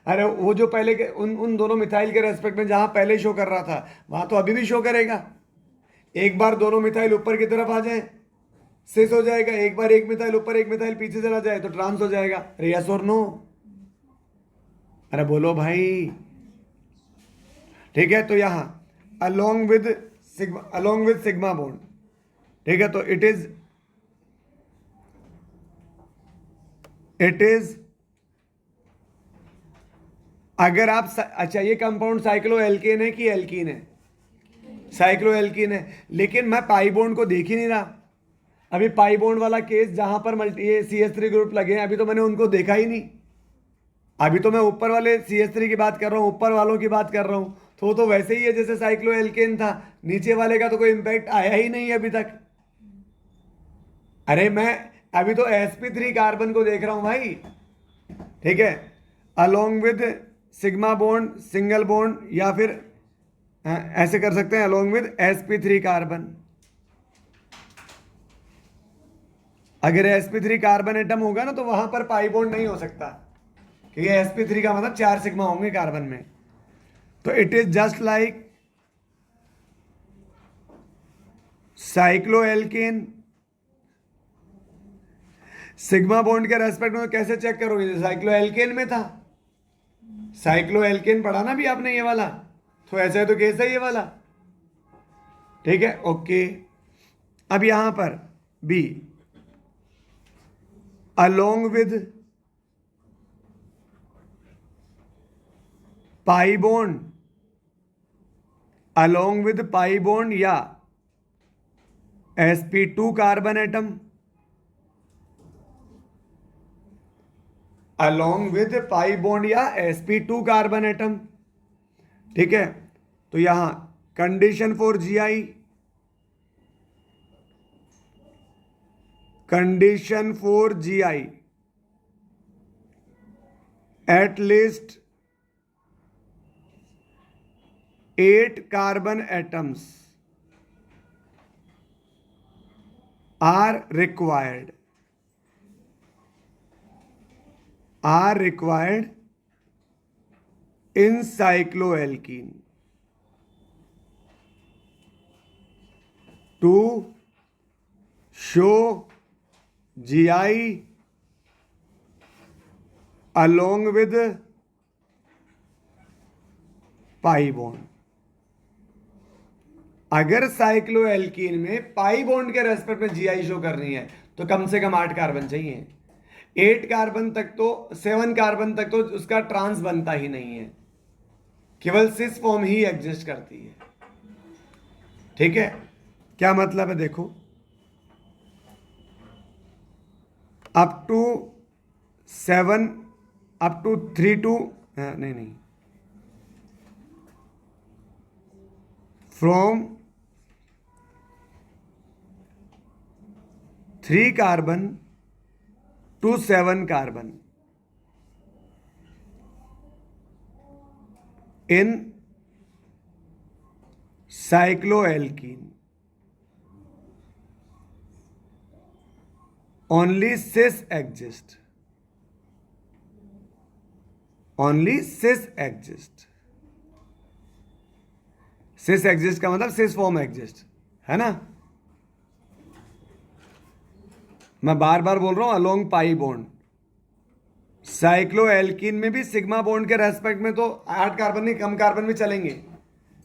S1: अरे वो जो पहले के उन दोनों मिथाइल के रेस्पेक्ट में जहां पहले शो कर रहा था वहां तो अभी भी शो करेगा। एक बार दोनों मिथाइल ऊपर की तरफ आ जाए सिस हो जाएगा, एक बार एक मिथाइल ऊपर एक मिथाइल पीछे चला जाए तो ट्रांस हो जाएगा। अरे यस और नो, अरे बोलो भाई। ठीक है, तो यहां अलोंग विद सिग्मा बॉन्ड, ठीक है, तो इट इज इट इज, अगर आप अच्छा ये कंपाउंड साइक्लो एल्केन है कि एल्कीन है? साइक्लो एल्कीन है, लेकिन मैं पाई बॉन्ड को देख ही नहीं रहा। अभी पाई बॉन्ड वाला केस जहां पर मल्टी ये CH3 ग्रुप लगे हैं, अभी तो मैंने उनको देखा ही नहीं। अभी तो मैं ऊपर वाले CH3 की बात कर रहा हूँ, ऊपर वालों की बात कर रहा हूँ, तो वो तो वैसे ही है जैसे साइक्लो एल्केन था। नीचे वाले का तो कोई इंपैक्ट आया ही नहीं है अभी तक। अरे मैं अभी तो sp3 कार्बन को देख रहा हूं भाई, ठीक है, along with sigma bond, single bond, या फिर ऐसे कर सकते हैं अलोंग विद sp3 कार्बन। अगर sp3 कार्बन एटम होगा ना तो वहां पर पाई बॉन्ड नहीं हो सकता, क्योंकि sp3 का मतलब 4 सिग्मा होंगे कार्बन में। तो it is just like cycloalkane. Sigma bond के रेस्पेक्ट में कैसे चेक करोगे? साइक्लोएल्केन में था, साइक्लोएल्केन पढ़ा ना भी आपने ये वाला, तो ऐसा है तो केस है ये वाला, ठीक है, ओके। अब यहां पर B, along with pi bond, along with pi bond या sp2 carbon atom, along with pi bond या sp2 कार्बन एटम, ठीक है। तो यहां condition for GI, condition for GI at least 8 carbon atoms are required in cycloalkene to show GI along with pi bond। अगर cycloalkene में pi bond के respect में GI show करनी है तो कम से कम 8 कार्बन चाहिए। 8 कार्बन तक तो 7 कार्बन तक तो उसका ट्रांस बनता ही नहीं है, केवल सिस फॉर्म ही एग्जिस्ट करती है, ठीक है। क्या मतलब है देखो, up to 7, up to 3 to नहीं, from 3 carbon to 7 carbon in cycloalkene only cis exist, only cis exist। cis exist का मतलब cis form exist है ना। मैं बार बार बोल रहा हूं अलोंग पाई बॉन्ड। साइक्लोएल्कीन में भी सिग्मा बॉन्ड के रेस्पेक्ट में तो 8 कार्बन नहीं, कम कार्बन में चलेंगे।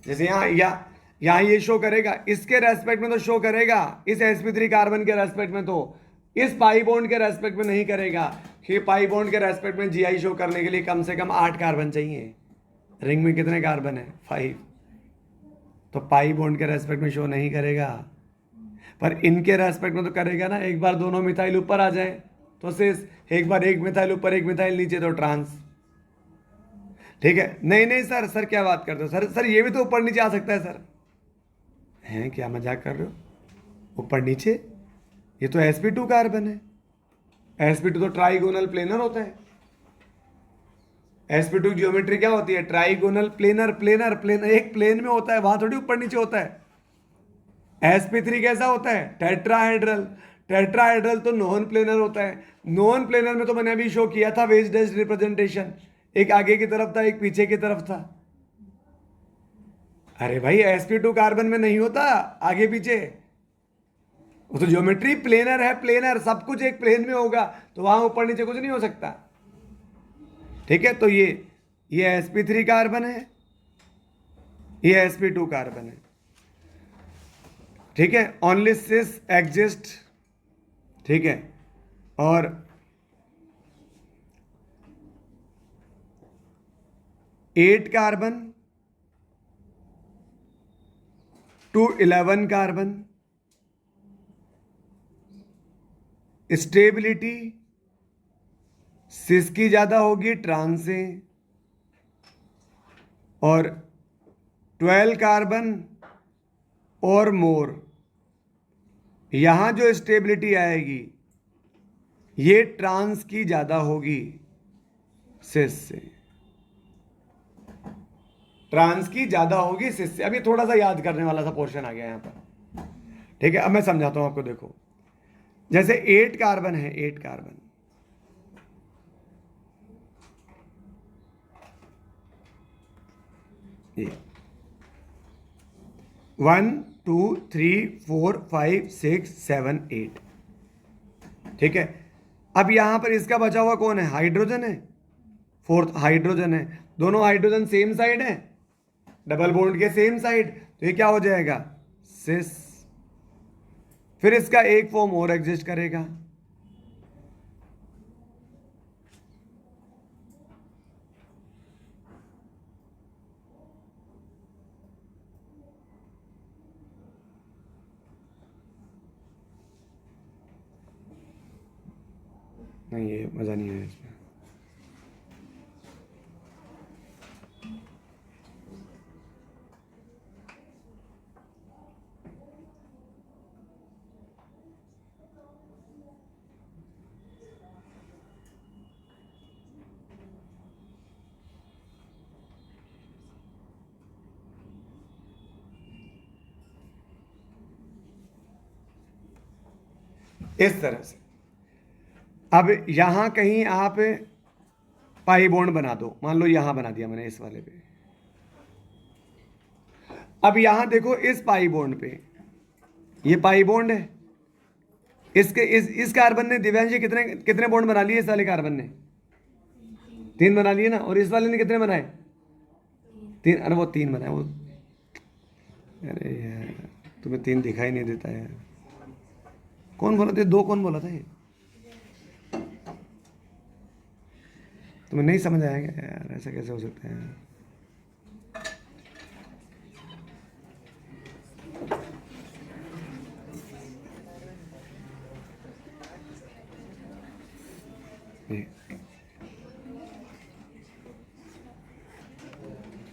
S1: जैसे यहाँ ये शो करेगा, इसके रेस्पेक्ट में तो शो करेगा, इस sp3 कार्बन के रेस्पेक्ट में, तो इस पाई बॉन्ड के रेस्पेक्ट में नहीं करेगा, कि पाई बॉन्ड के रेस्पेक्ट में GI शो करने के लिए कम से कम 8 कार्बन चाहिए। रिंग में कितने कार्बन है? 5। तो पाई बॉन्ड के रेस्पेक्ट में शो नहीं करेगा, पर इनके रेस्पेक्ट में तो करेगा ना। एक बार दोनों मिथाइल ऊपर आ जाए तो सिस, एक बार एक मिथाइल ऊपर एक मिथाइल नीचे तो ट्रांस, ठीक है। नहीं सर क्या बात करते हो सर ये भी तो ऊपर नीचे आ सकता है सर। हैं, क्या मजाक कर रहे हो? ऊपर नीचे, ये तो sp2 कार्बन है। sp2 तो ट्राइगोनल प्लेनर होता है। sp2 ज्योमेट्री क्या होती है? ट्राइगोनल प्लेनर, एक प्लेन में होता है, वहां थोड़ी ऊपर नीचे होता है। sp3 कैसा होता है? टेट्राहेड्रल तो नॉन प्लेनर होता है। नॉन प्लेनर में तो मैंने अभी शो किया था वेज डैश रिप्रेजेंटेशन, एक आगे की तरफ था एक पीछे की तरफ था। अरे भाई sp2 कार्बन में नहीं होता आगे पीछे, वो तो ज्योमेट्री प्लेनर है, प्लेनर सब कुछ एक प्लेन में होगा, तो वहां ऊपर नीचे कुछ नहीं हो सकता, ठीक है। तो ये sp3 कार्बन है, ये sp2 कार्बन है, ठीक है। ओनली सिस एग्जिस्ट, ठीक है। और 8 कार्बन टू 11 कार्बन, स्टेबिलिटी सिस की ज़्यादा होगी ट्रांस से, और 12 कार्बन और मोर, यहां जो स्टेबिलिटी आएगी ये ट्रांस की ज़्यादा होगी सिस से, ट्रांस की ज़्यादा होगी सिस से। अभी थोड़ा सा याद करने वाला सा पोर्शन आ गया यहां पर, ठीक है। अब मैं समझाता हूं आपको। देखो, जैसे 8 कार्बन है, 8 कार्बन, ये 1 2 3 4 5 6 7 8, ठीक है। अब यहां पर इसका बचा हुआ कौन है? हाइड्रोजन है, फोर्थ हाइड्रोजन है। दोनों हाइड्रोजन सेम साइड है, डबल बॉन्ड के सेम साइड, तो ये क्या हो जाएगा? सिस। फिर इसका एक फॉर्म और एग्जिस्ट करेगा, नहीं ये मजा नहीं है इसमें। इस तरह से अब यहां कहीं आप पाई बॉन्ड बना दो, मान लो यहां बना दिया मैंने इस वाले पे। अब यहां देखो इस पाई बॉन्ड पे, ये पाई बॉन्ड है, इसके इस कार्बन ने, दिव्यांशी कितने कितने बॉन्ड बना लिए? इस वाले कार्बन ने 3 बना लिए ना, और इस वाले ने कितने बनाए? 3। अरे वो 3 बनाए वो, अरे यार तुम्हें 3 दिखाई नहीं देता है। कौन बोला था 2? कौन बोला था ये? तुम्हें नहीं समझ आएगा यार, ऐसा कैसे हो सकता है?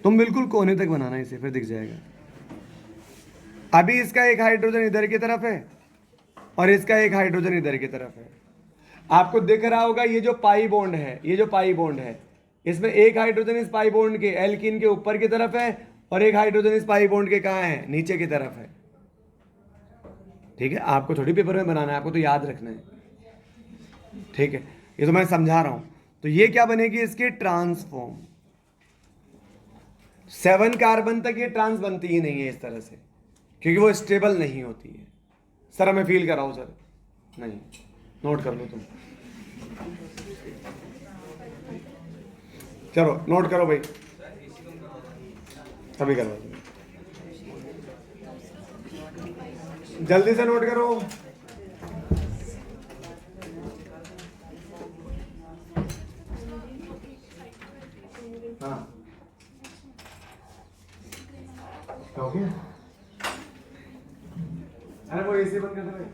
S1: तुम बिल्कुल कोने तक बनाना इसे, फिर दिख जाएगा। अभी इसका एक हाइड्रोजन इधर की तरफ है और इसका एक हाइड्रोजन इधर की तरफ है। आपको दिख रहा होगा ये जो पाई बॉन्ड है, ये जो पाई बॉन्ड है, इसमें एक हाइड्रोजन इस पाई बॉन्ड के एल्कीन के ऊपर की तरफ है और एक हाइड्रोजन इस पाई बॉन्ड के कहाँ है? नीचे की तरफ है, ठीक है। आपको थोड़ी पेपर में बनाना है, आपको तो याद रखना है, ठीक है। ये तो मैं समझा रहा हूं। तो ये क्या बनेगी? इसकी ट्रांसफॉर्म। 7 कार्बन तक ये ट्रांस बनती ही नहीं है इस तरह से, क्योंकि वो स्टेबल नहीं होती है। सर हमें फील कराओ सर, नहीं नोट कर लो तुम, चलो नोट करो भाई, अभी करो, जल्दी से नोट करो। हाँ ओके, अरे वो एसी बंद कर दे भाई।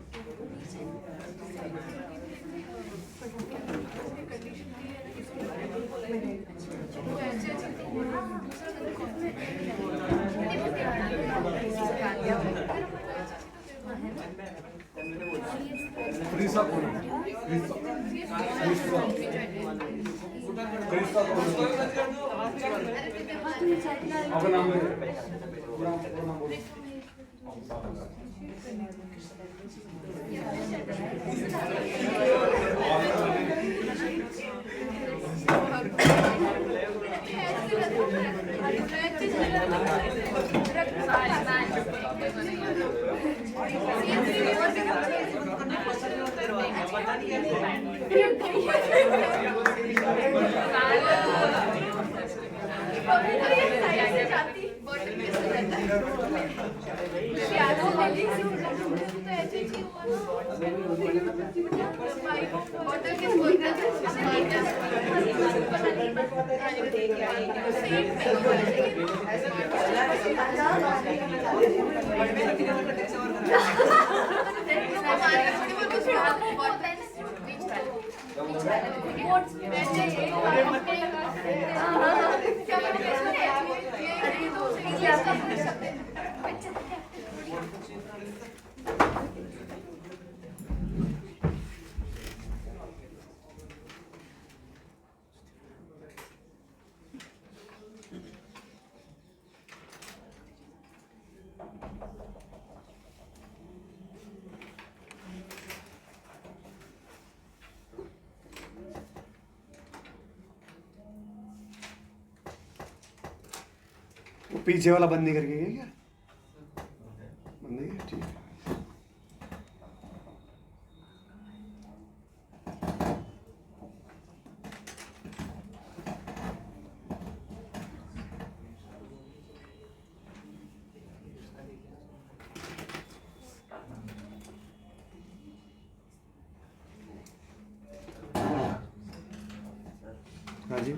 S1: वो पीछे वाला बंद नहीं करके गया क्या? बंद नहीं किया? ठीक है। हाँ जी।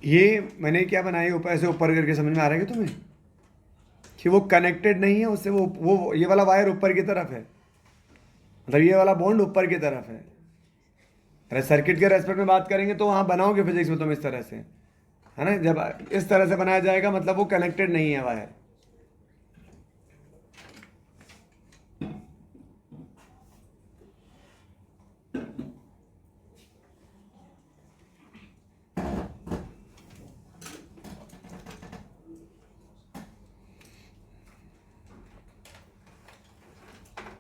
S1: ये मैंने क्या बनाया ऊपर ऐसे ऊपर करके, समझ में आ रहा है कि तुम्हें कि वो कनेक्टेड नहीं है उससे, वो ये वाला वायर ऊपर की तरफ है, मतलब ये वाला बॉन्ड ऊपर की तरफ है। अरे सर्किट के रेस्पेक्ट में बात करेंगे तो वहाँ बनाओगे फिजिक्स में तुम इस तरह से, है ना। जब इस तरह से बनाया जाएगा मतलब वो कनेक्टेड नहीं है वायर।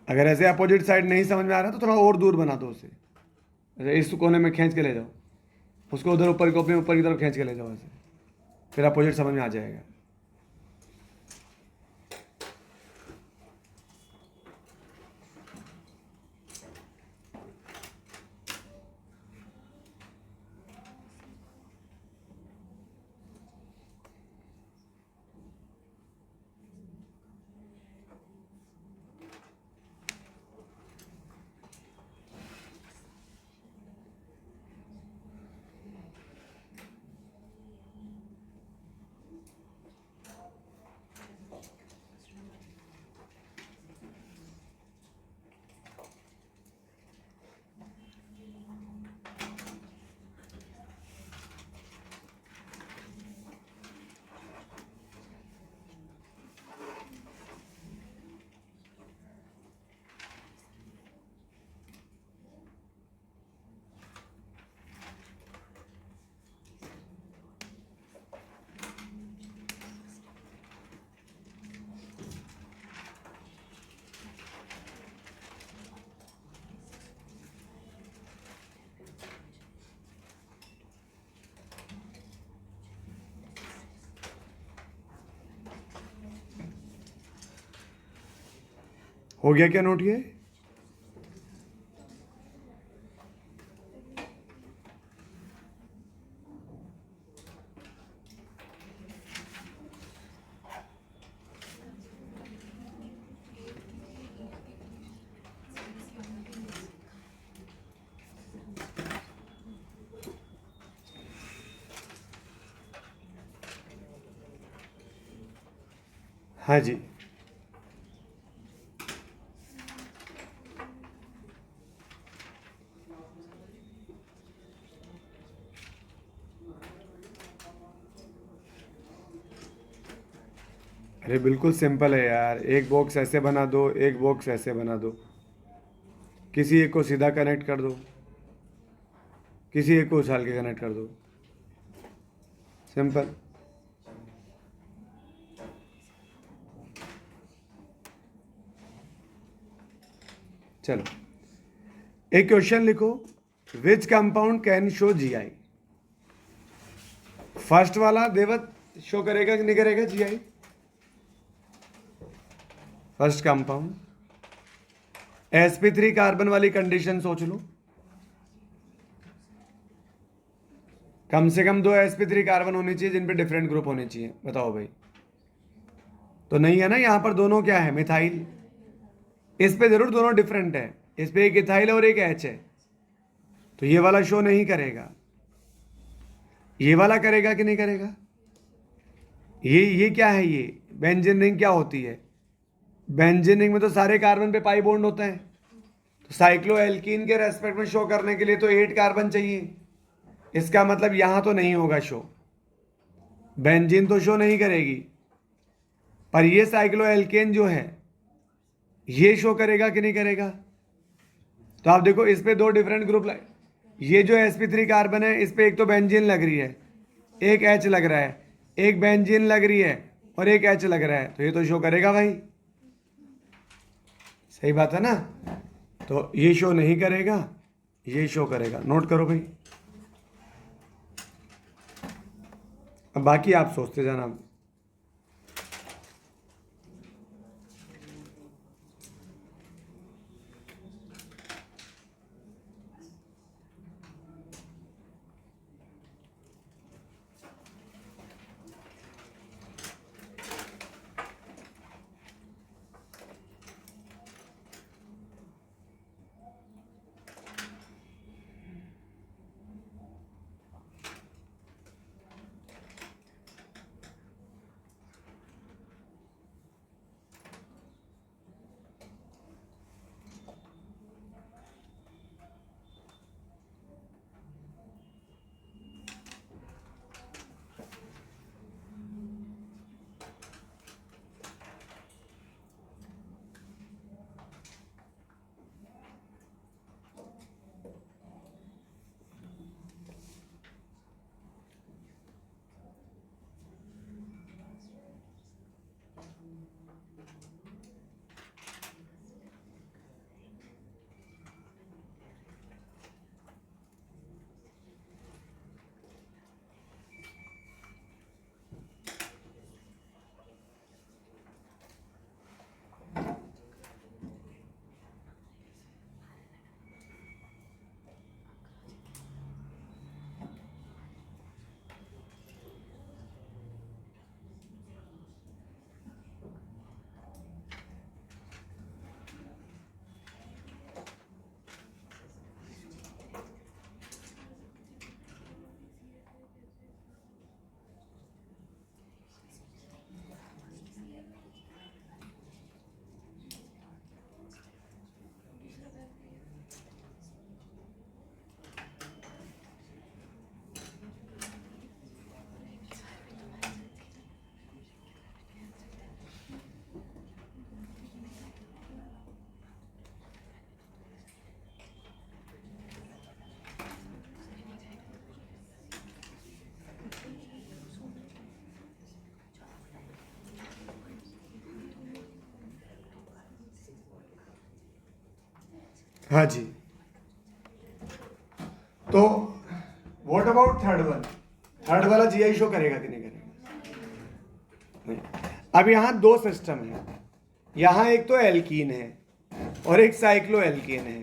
S1: अगर ऐसे अपोजिट साइड नहीं समझ में आ रहा तो थोड़ा और दूर बना दो उसे, ऐसे इस कोने में खींच के ले जाओ उसको, उधर ऊपर को अपने ऊपर की तरफ खींच के ले जाओ ऐसे, फिर अपोजिट समझ में आ जाएगा। हो गया क्या नोट ये? हाँ जी, अरे बिल्कुल सिंपल है यार, एक बॉक्स ऐसे बना दो, एक बॉक्स ऐसे बना दो, किसी एक को सीधा कनेक्ट कर दो, किसी एक को उछाल के कनेक्ट कर दो, सिंपल। चलो एक क्वेश्चन लिखो, which compound can show GI. First वाला देवत शो करेगा कि नहीं करेगा GI? First compound sp3 carbon वाली कंडीशन सोच लो, कम से कम 2 sp3 कार्बन होने चाहिए जिन पे डिफरेंट ग्रुप होने चाहिए, बताओ भाई। तो नहीं है ना, यहां पर दोनों क्या है, मिथाइल। इस पे जरूर दोनों डिफरेंट है, इस पे एक इथाइल और एक एच है, तो ये वाला शो नहीं करेगा, ये वाला करेगा कि नहीं करेगा? ये क्या है, ये बेंजीन रिंग क्या होती है? बेंजीन रिंग में तो सारे कार्बन पे पाई बॉन्ड होता है, तो साइक्लोएल्कीन के रेस्पेक्ट में शो करने के लिए तो 8 कार्बन चाहिए। इसका मतलब यहां तो नहीं होगा शो, बेंजीन तो शो नहीं करेगी, पर ये साइक्लोएल्केन जो है ये शो करेगा कि नहीं करेगा? तो आप देखो इस पे 2 डिफरेंट ग्रुप, ये जो sp3 कार्बन है इस पे एक तो बेंजीन लग रही है, एक एच लग रहा है, एक बेंजीन लग रही है और एक एच लग रहा है, तो ये तो शो करेगा भाई, सही बात है ना? तो ये शो नहीं करेगा, ये शो करेगा, नोट करो भाई। अब बाकी आप सोचते जाना। हाँ जी, तो what about third one? Third वाला जीआई शो करेगा कि नहीं करेगा? नहीं। अब यहां 2 सिस्टम है, यहां एक तो एल्कीन है और एक साइक्लोएल्केन है।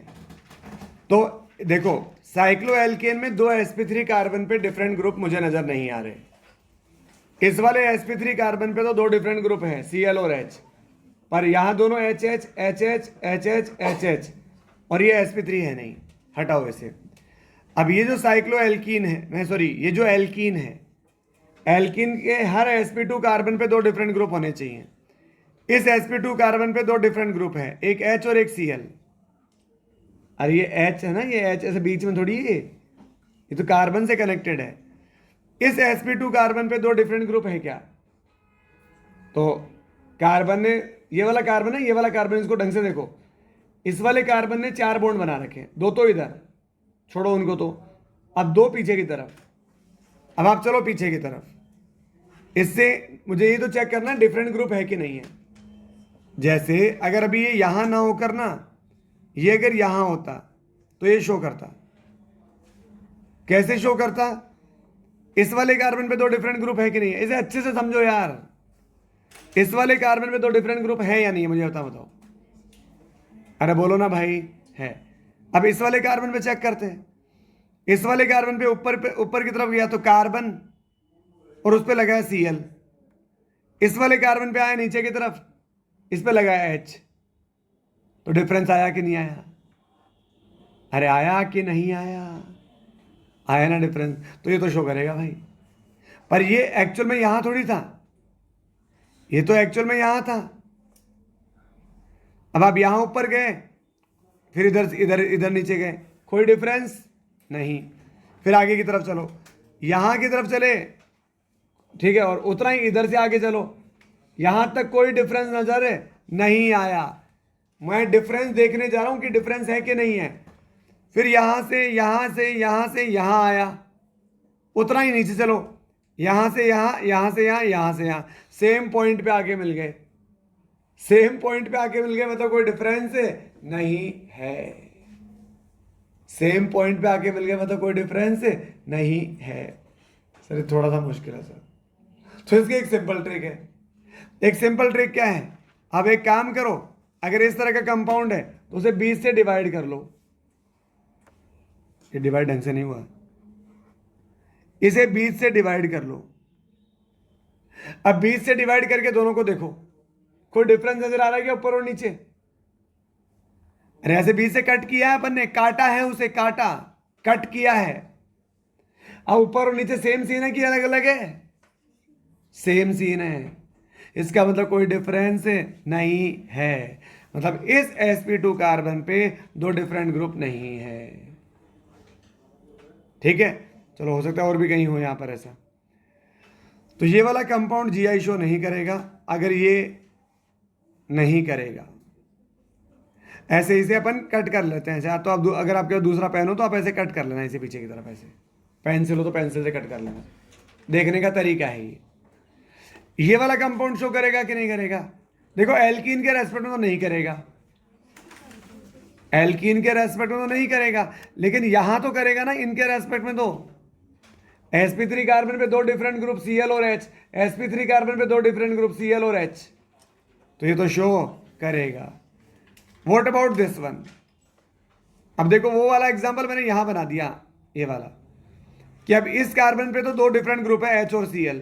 S1: तो देखो साइक्लोएल्केन में 2 sp3 कार्बन पे डिफरेंट ग्रुप मुझे नजर नहीं आ रहे। इस वाले sp3 कार्बन पे तो 2 डिफरेंट ग्रुप हैं, Cl और H, पर यहां दोनों HH HH HH HH और ये sp3 है नहीं, हटाओ इसे। अब ये जो साइक्लोएल्कीन है, नहीं सॉरी, ये जो एल्कीन है, एल्कीन के हर sp2 कार्बन पे 2 डिफरेंट ग्रुप होने चाहिए। इस sp2 कार्बन पे 2 डिफरेंट ग्रुप है, एक H और एक Cl। अरे ये H है ना, ये H ऐसे बीच में थोड़ी है, ये तो कार्बन से कनेक्टेड है। इस sp2 कार्बन पे 2 डिफरेंट ग्रुप है क्या? तो कार्बन ने, ये वाला कार्बन है, ये वाला कार्बन, इसको ढंग से देखो, इस वाले कार्बन ने 4 बॉन्ड बना रखे हैं, 2 तो इधर, छोड़ो उनको तो, अब 2 पीछे की तरफ। अब आप चलो पीछे की तरफ, इससे मुझे ये तो चेक करना डिफरेंट ग्रुप है कि नहीं है। जैसे अगर अभी ये यहां ना होकर ना, ये अगर यहां होता तो ये शो करता। कैसे शो करता? इस वाले कार्बन पे 2 डिफरेंट ग्रुप है कि नहीं है, इसे अच्छे से समझो यार। इस वाले कार्बन पे 2 डिफरेंट ग्रुप है या नहीं है, मुझे बताओ। अरे बोलो ना भाई, है। अब इस वाले कार्बन पे चेक करते हैं। इस वाले कार्बन पे ऊपर की तरफ गया तो कार्बन और उस पे लगा है Cl। इस वाले कार्बन पे आया नीचे की तरफ, इस पे लगा है H। तो डिफरेंस आया कि नहीं आया? अरे आया कि नहीं आया? आया ना डिफरेंस, तो ये तो शो करेगा भाई। पर ये एक्चुअल में यहां थोड़ी था, ये तो एक्चुअल में यहां था। अब आप यहां ऊपर गए, फिर इधर इधर इधर नीचे गए, कोई डिफरेंस नहीं। फिर आगे की तरफ चलो, यहां की तरफ चले, ठीक है, और उतना ही इधर से आगे चलो, यहां तक कोई डिफरेंस नजर नहीं आया। मैं डिफरेंस देखने जा रहा हूं कि डिफरेंस है कि नहीं है। फिर यहां से यहां से यहां से यहां आया, उतना ही नीचे चलो, यहां से यहां, यहां से यहां, यहां से यहां, सेम पॉइंट पे आके मिल गए। सेम पॉइंट पे आके मिल गए मतलब कोई डिफरेंस नहीं है। सेम पॉइंट पे आके मिल गए मतलब कोई डिफरेंस नहीं है। सर ये थोड़ा सा मुश्किल है सर। तो इसकी एक सिंपल ट्रिक है। एक सिंपल ट्रिक क्या है? अब एक काम करो, अगर इस तरह का कंपाउंड है तो उसे 20 से डिवाइड कर लो। ये डिवाइड ढंग से नहीं हुआ, इसे 20 से डिवाइड कर लो। अब 20 से डिवाइड करके दोनों को देखो, कोई डिफरेंस नजर आ रहा है क्या ऊपर और नीचे? अरे ऐसे 20 से कट किया है अपन ने, काटा है उसे, काटा, कट किया है। अब ऊपर और नीचे सेम सीन है कि अलग अलग है? सेम सीन है। इसका मतलब कोई डिफरेंस नहीं है। मतलब इस sp2 कार्बन पे 2 डिफरेंट ग्रुप नहीं है। ठीक है, चलो हो सकता है और भी कहीं हो यहां पर ऐसा। तो ये वाला कंपाउंड GI शो नहीं करेगा अगर ये नहीं करेगा। ऐसे इसे अपन कट कर लेते हैं ऐसे। तो आप अगर आपके पास दूसरा पेन हो तो आप ऐसे कट कर लेना, इसे पीछे की तरफ ऐसे, पेंसिल हो तो पेंसिल से कट कर लेना। देखने का तरीका है ये वाला कंपाउंड शो करेगा कि नहीं करेगा? देखो एल्कीन के रेस्पेक्ट में तो नहीं करेगा, एल्कीन के रेस्पेक्ट में तो नहीं करेगा, लेकिन यहां तो करेगा ना इनके रेस्पेक्ट में। तो sp3 कार्बन पे 2 डिफरेंट ग्रुप Cl और H, sp3 कार्बन पे 2 डिफरेंट ग्रुप Cl और H, तो ये तो शो करेगा। What about this one? अब देखो वो वाला एग्जांपल मैंने यहां बना दिया, ये वाला, कि अब इस कार्बन पे तो 2 डिफरेंट ग्रुप है H और Cl,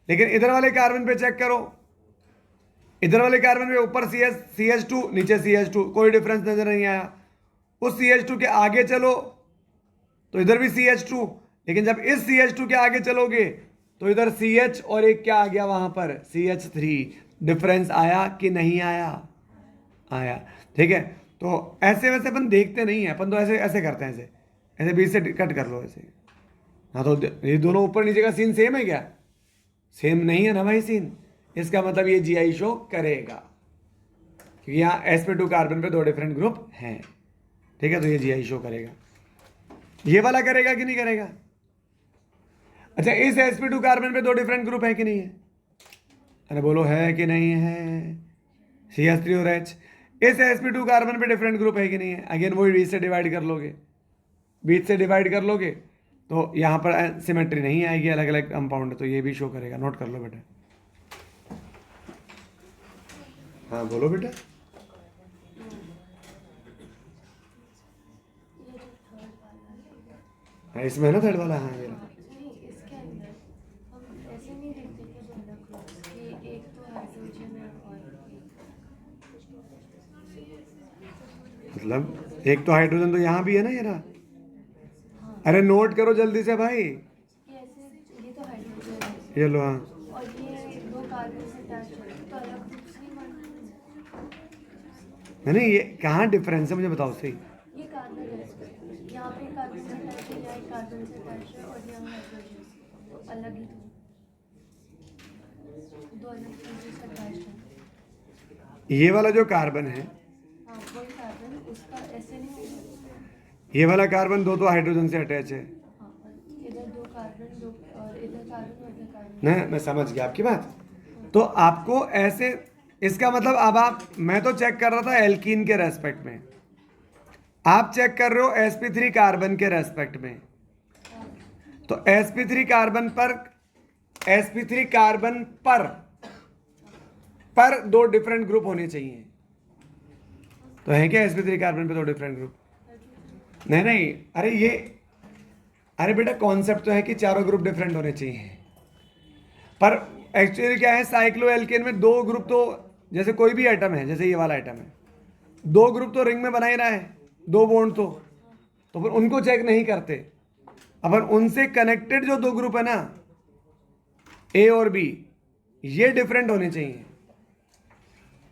S1: लेकिन इधर वाले कार्बन पे चेक करो, इधर वाले कार्बन पे ऊपर CH2 नीचे CH2, कोई डिफरेंस नजर नहीं आया। उस CH2 के आगे चलो तो इधर भी CH2, लेकिन जब इस CH2 के आगे चलोगे तो इधर CH और एक क्या आ गया वहां पर, CH3। डिफरेंस आया कि नहीं आया? आया। ठीक है, तो ऐसे वैसे अपन देखते नहीं है, अपन तो ऐसे ऐसे करते हैं, ऐसे ऐसे बीच से कट कर लो ऐसे। हाँ तो ये दोनों ऊपर नीचे का सीन सेम है क्या? सेम नहीं है ना भाई सीन। इसका मतलब ये GI शो करेगा क्योंकि यहाँ sp2 कार्बन पे 2 डिफरेंट ग्रुप हैं। ठीक है, तो ये GI शो करेगा। ये वाला करेगा कि नहीं करेगा? अच्छा, इस sp2 कार्बन पे 2 डिफरेंट ग्रुप है कि नहीं है? अरे बोलो है कि नहीं है? CH3 और H। इस sp2 कार्बन पे डिफरेंट ग्रुप है कि नहीं है? अगेन वही 20 से डिवाइड कर लोगे, 20 से डिवाइड कर लोगे तो यहाँ पर सिमेट्री नहीं आएगी, अलग अलग कंपाउंड है, तो ये भी शो करेगा। नोट कर लो बेटा। हाँ बोलो बेटा। इसमें है ना थर्ड वाला, हाँ ये रहा।
S2: नहीं, इसके अंदर हम ऐसे नहीं देखते कि जो अलग क्रॉस कि एक तो हाइड्रोजन है और
S1: मतलब एक तो हाइड्रोजन तो यहाँ भी है ना, ये रहा।
S2: हाँ,
S1: अरे नोट करो जल्दी से भाई।
S2: ये ऐसे, ये तो हाइड्रोजन है
S1: ये लो, हाँ।
S2: और ये दो कार्बन से अटैच है तो अलग ग्रुप से नहीं बनते।
S1: नहीं ये कहाँ डिफरेंस है, मुझे बताओ सही।
S2: ये कार्बन है, यहाँ पे कार्बन से अटैच है, यहाँ एक कार्बन से अटैच है और यहाँ हाइड्रोजन, तो अलग ही दो अलग चीज़ों से अटैच है।
S1: ये वाला जो कार्बन है,
S2: हाँ, वही कार्बन, उसका ऐसे नहीं होगा।
S1: ये वाला कार्बन दो तो हाइड्रोजन से अटैच है।
S2: हाँ, और इधर दो कार्बन, दो और इधर कार्बन और इधर कार्बन।
S1: नहीं मैं समझ गया आपकी बात। तो आपको ऐसे, इसका मतलब अब आप, मैं तो चेक कर रहा था एल्कीन के रेस्पेक्ट में, आप चेक कर रहे हो sp3 कार्बन के रेस्पेक्ट में। तो sp3 कार्बन पर, sp3 कार्बन पर दो डिफरेंट ग्रुप होने चाहिए। तो है क्या sp3 कार्बन पे दो डिफरेंट ग्रुप? नहीं नहीं, अरे ये, अरे बेटा कॉन्सेप्ट तो है कि चारों ग्रुप डिफरेंट होने चाहिए, पर एक्चुअली क्या है, साइक्लोएल्केन में दो ग्रुप तो, जैसे कोई भी आइटम है, जैसे ये वाला आइटम है, दो ग्रुप तो रिंग में बना ही रहा है, दो बॉन्ड तो फिर उनको चेक नहीं करते। अपन उनसे कनेक्टेड जो दो ग्रुप है ना, ए और बी, ये डिफरेंट होने चाहिए।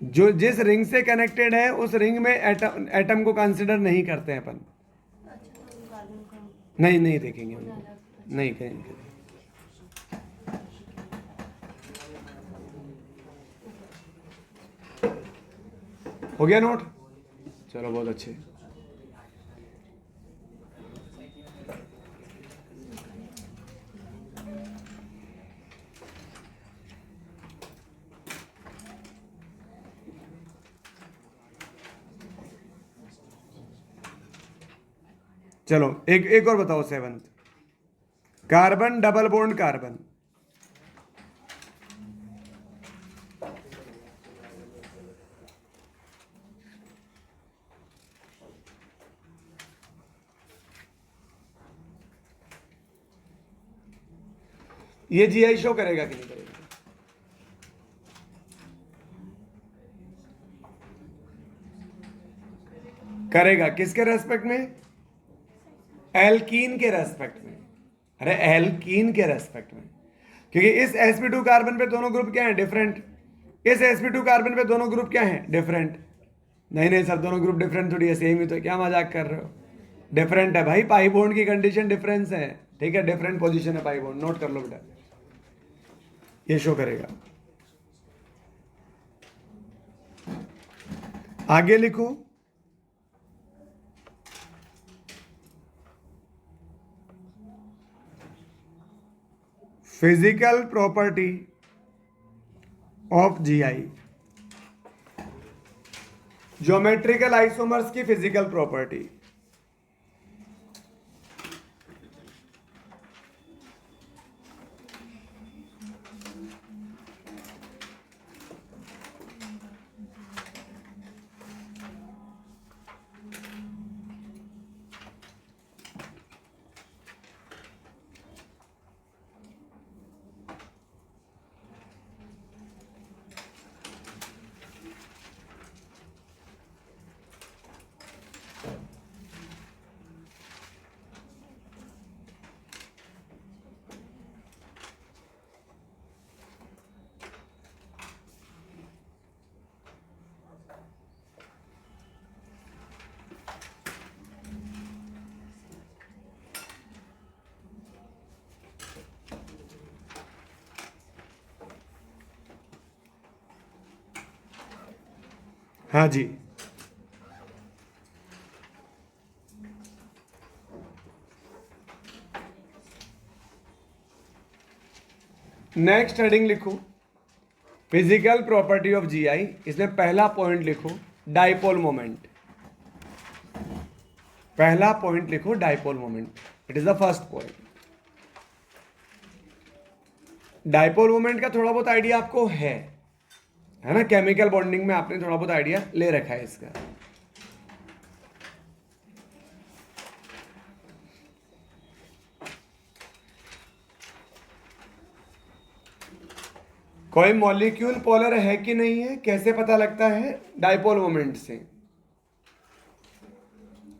S1: जो जिस रिंग से कनेक्टेड है उस रिंग में एटम को कंसिडर नहीं करते हैं अपन।
S2: अच्छा, तो उन कार्बन का
S1: नहीं नहीं देखेंगे उनको,
S2: अलग।
S1: नहीं कहेंगे। हो गया नोट? चलो बहुत अच्छे। चलो एक और बताओ, seventh, carbon double bond carbon, ये जीआई शो करेगा कि नहीं करेगा? करेगा। किसके रेस्पेक्ट में? एल्कीन के रेस्पेक्ट में। अरे एल्कीन के रेस्पेक्ट में, क्योंकि इस sp2 कार्बन पे दोनों ग्रुप क्या है? डिफरेंट। इस sp2 कार्बन पे दोनों ग्रुप क्या है? डिफरेंट। नहीं नहीं सर, दोनों ग्रुप डिफरेंट थोड़ी है, सेम ही तो, क्या मजाक कर रहे हो? डिफरेंट है भाई, पाई बॉन्ड की कंडीशन डिफरेंस है, ठीक है, डिफरेंट पोजीशन है पाई बॉन्ड, नोट कर लो बेटा, ये शो करेगा। आगे लिखो, physical property of GI, geometrical isomers की फिजिकल प्रॉपर्टी। हाँ जी, नेक्स्ट हेडिंग लिखो, फिजिकल प्रॉपर्टी ऑफ जीआई। इसमें पहला पॉइंट लिखो डाइपोल मोमेंट। पहला पॉइंट लिखो dipole moment, it is the first point. Dipole moment का थोड़ा बहुत आइडिया आपको है ना? केमिकल बॉन्डिंग में आपने थोड़ा बहुत आइडिया ले रखा है इसका। कोई मॉलिक्यूल पोलर है कि नहीं है कैसे पता लगता है? डाइपोल मोमेंट से।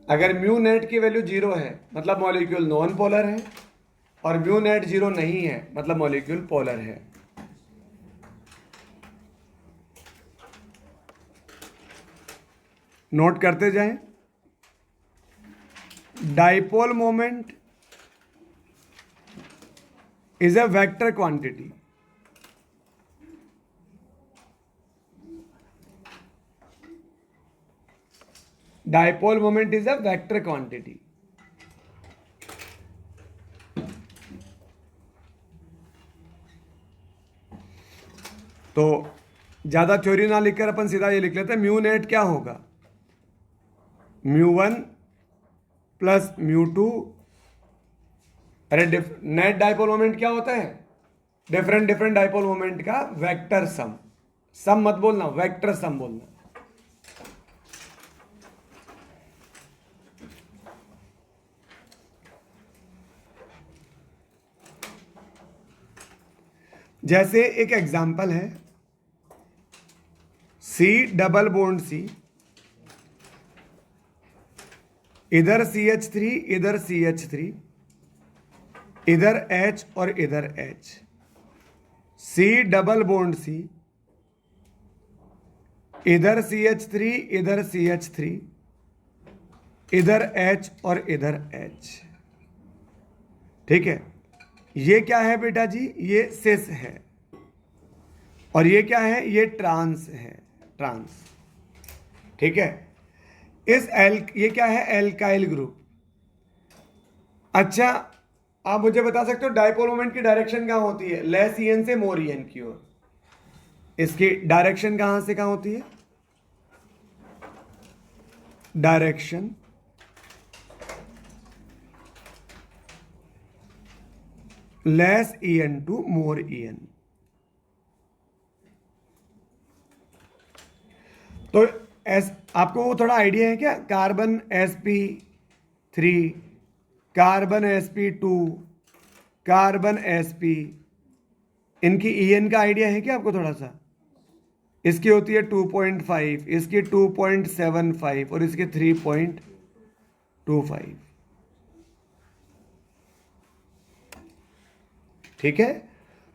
S1: अगर म्यू नेट की वैल्यू 0 है मतलब मॉलिक्यूल नॉन पोलर है, और म्यू नेट 0 नहीं है मतलब मॉलिक्यूल पोलर है। नोट करते जाएं। Dipole moment is a vector quantity. Dipole moment is a vector quantity. तो ज्यादा थ्योरी ना लिखकर अपन सीधा ये लिख लेते हैं, म्यू नेट क्या होगा? μ1 प्लस μ2। अरे नेट डाइपोल मोमेंट क्या होता है? डिफरेंट डिफरेंट डाइपोल मोमेंट का वेक्टर सम। सम मत बोलना, वेक्टर सम बोलना। जैसे एक एग्जांपल है, C डबल बॉन्ड C, इधर CH3 इधर CH3, इधर H और इधर H। C double bond C, इधर CH3 इधर CH3, इधर H और इधर H। ठीक है, ये क्या है बेटा जी? ये सिस है। और ये क्या है? ये ट्रांस है, ट्रांस। ठीक है, ये क्या है? Alkyl group. अच्छा, आप मुझे बता सकते हो डाइपोल मोमेंट की डायरेक्शन कहां होती है? लेस ईएन से मोर ईएन की ओर। इसकी डायरेक्शन कहां से कहां होती है? Direction less EN to more EN. तो आपको वो थोड़ा आइडिया है क्या? Carbon sp3, carbon sp2, carbon sp, इनकी ईएन का आइडिया है क्या आपको थोड़ा सा? इसकी होती है 2.5, इसकी 2.75 और इसकी 3.25। ठीक है,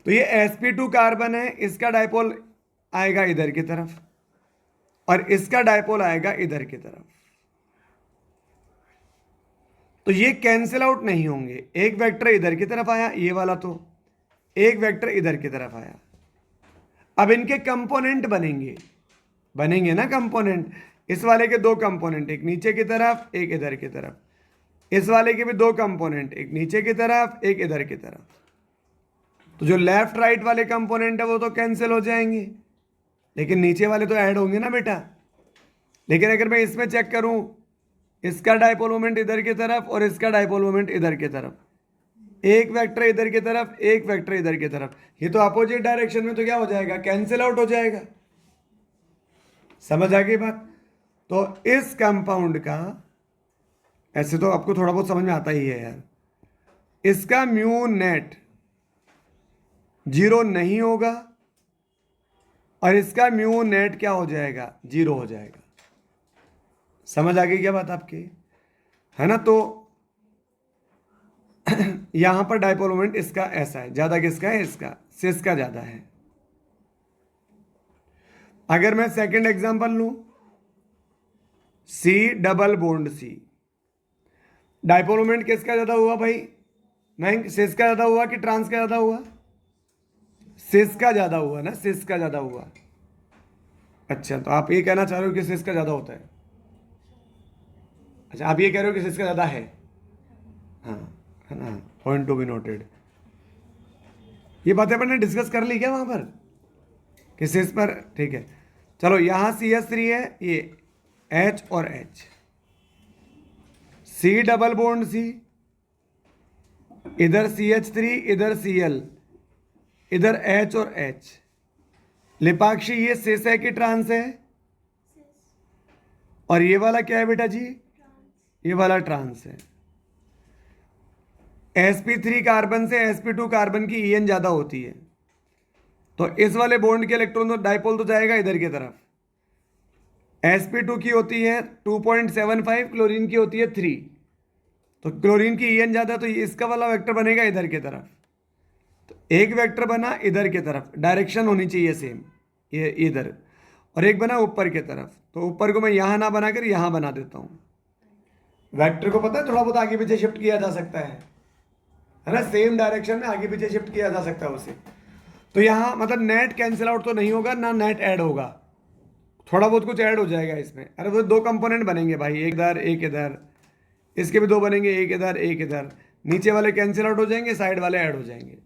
S1: तो ये sp2 कार्बन है, इसका डाइपोल आएगा इधर की तरफ और इसका डाइपोल आएगा इधर की तरफ। तो ये कैंसिल आउट नहीं होंगे। एक वेक्टर इधर की तरफ आया, ये वाला, तो एक वेक्टर इधर की तरफ आया। अब इनके कंपोनेंट बनेंगे ना कंपोनेंट। इस वाले के दो कंपोनेंट, एक नीचे की तरफ एक इधर की तरफ। इस वाले के भी दो कंपोनेंट, एक नीचे की तरफ एक इधर की तरफ। तो जो लेफ्ट राइट वाले कंपोनेंट है वो तो कैंसिल हो जाएंगे, लेकिन नीचे वाले तो ऐड होंगे ना बेटा। लेकिन अगर मैं इसमें चेक करूं, इसका डाइपोल मोमेंट इधर की तरफ और इसका डाइपोल मोमेंट इधर की तरफ, एक वेक्टर इधर की तरफ एक वेक्टर इधर की तरफ, ये तो अपोजिट डायरेक्शन में, तो क्या हो जाएगा? कैंसिल आउट हो जाएगा। समझ आ गई बात? तो इस कंपाउंड का, ऐसे तो आपको थोड़ा बहुत समझ में आता ही है यार, इसका म्यू नेट 0 नहीं होगा और इसका म्यू नेट क्या हो जाएगा? 0 हो जाएगा। समझ आ गई क्या बात आपकी? है ना? तो यहां पर डाइपोल मोमेंट इसका ऐसा है, ज्यादा किसका है? इसका, सिस का ज्यादा है। अगर मैं सेकंड एग्जांपल लूं, C double bond C, dipole moment किसका ज्यादा हुआ भाई? मैं सिस का ज्यादा हुआ कि ट्रांस का ज्यादा हुआ? सिस का ज्यादा हुआ ना, सिस का ज्यादा हुआ। अच्छा, तो आप ये कहना चाह रहे हो कि सिस का ज्यादा होता है? अच्छा, आप ये कह रहे हो कि सिस का ज्यादा है? हाँ, है ना? Point to be noted. ये बातें अपन ने डिस्कस कर ली क्या वहां पर कि सिस पर? ठीक है, चलो यहां CH3 है, ये H और H, C double bond C, इधर CH3 इधर Cl, इधर H और H। लिपाक्षी ये सिस है कि ट्रांस है? और ये वाला क्या है बेटा जी? ये वाला ट्रांस है। sp3 कार्बन से sp2 कार्बन की ईएन ज्यादा होती है, तो इस वाले बॉन्ड के इलेक्ट्रॉन तो डाइपोल तो जाएगा इधर की तरफ। sp2 की होती है 2.75, क्लोरीन की होती है 3। तो क्लोरीन की En ज़्यादा, तो इसका वाला वेक्टर बनेगा इधर की तरफ। तो एक वेक्टर बना इधर की तरफ, डायरेक्शन होनी चाहिए सेम, ये इधर, और एक बना ऊपर की तरफ। तो ऊपर को मैं यहाँ ना बनाकर यहाँ बना देता हूँ। वेक्टर को पता है थोड़ा बहुत आगे पीछे शिफ्ट किया जा सकता है ना, सेम डायरेक्शन में आगे पीछे शिफ्ट किया जा सकता है उसे। तो यहाँ मतलब नेट कैंसिल आउट तो नहीं होगा ना, नेट ऐड होगा, थोड़ा बहुत कुछ ऐड हो जाएगा इसमें। अरे वो दो कंपोनेंट बनेंगे भाई, एक इधर एक इधर, इसके भी दो बनेंगे, एक इधर एक इधर। नीचे वाले कैंसिल आउट हो जाएंगे, साइड वाले ऐड हो जाएंगे।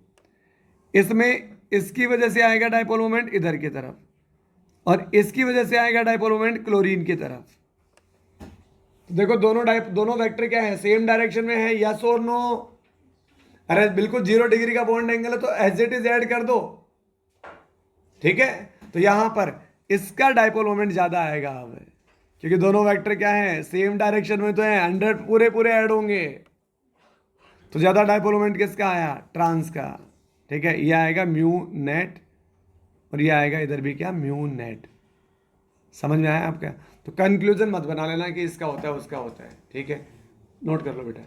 S1: इसमें इसकी वजह से आएगा डाइपोल मोमेंट इधर की तरफ, और इसकी वजह से आएगा डाइपोल मोमेंट क्लोरीन की तरफ। तो देखो दोनों वेक्टर क्या है, सेम डायरेक्शन में है, यस और नो। अरे बिल्कुल 0 डिग्री का बॉन्ड एंगल है तो एज इट इज ऐड कर दो, ठीक है। तो यहां पर इसका डाइपोल मोमेंट ज्यादा आएगा अब, क्योंकि दोनों वेक्टर क्या है, सेम डायरेक्शन में तो है, 100 पूरे पूरे ऐड होंगे। तो ज्यादा डाइपोल मोमेंट किसका आया, ट्रांस का, ठीक है। ये आएगा म्यू नेट, और ये आएगा इधर भी क्या, म्यू नेट। समझ में आया आपका। तो कंक्लूजन मत बना लेना कि इसका होता है उसका होता है, ठीक है, नोट कर लो बेटा।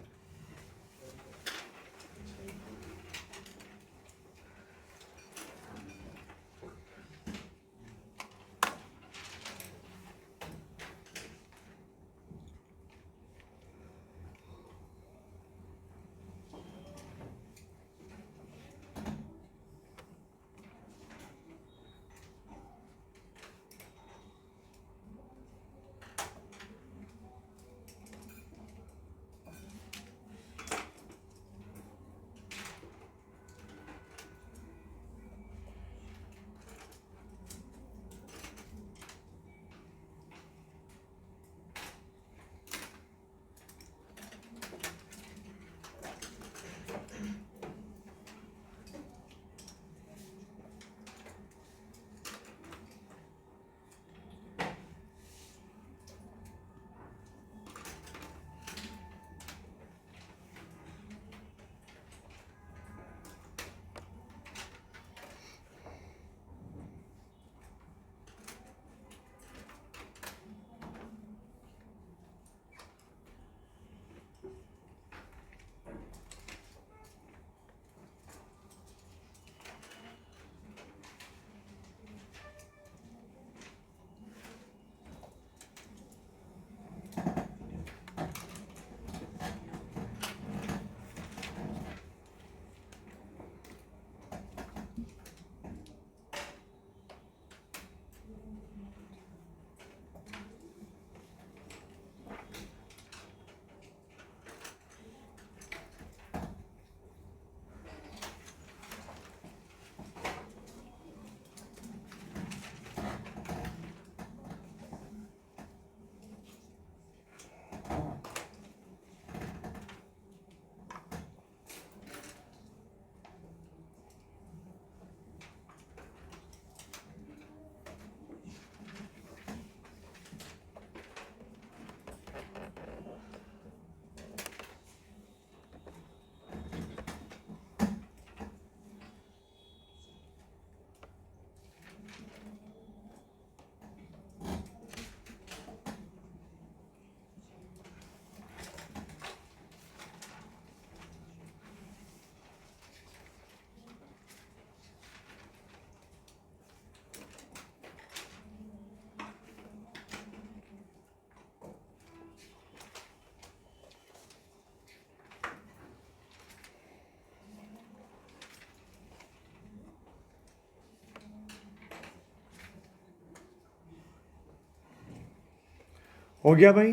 S1: हो गया भाई,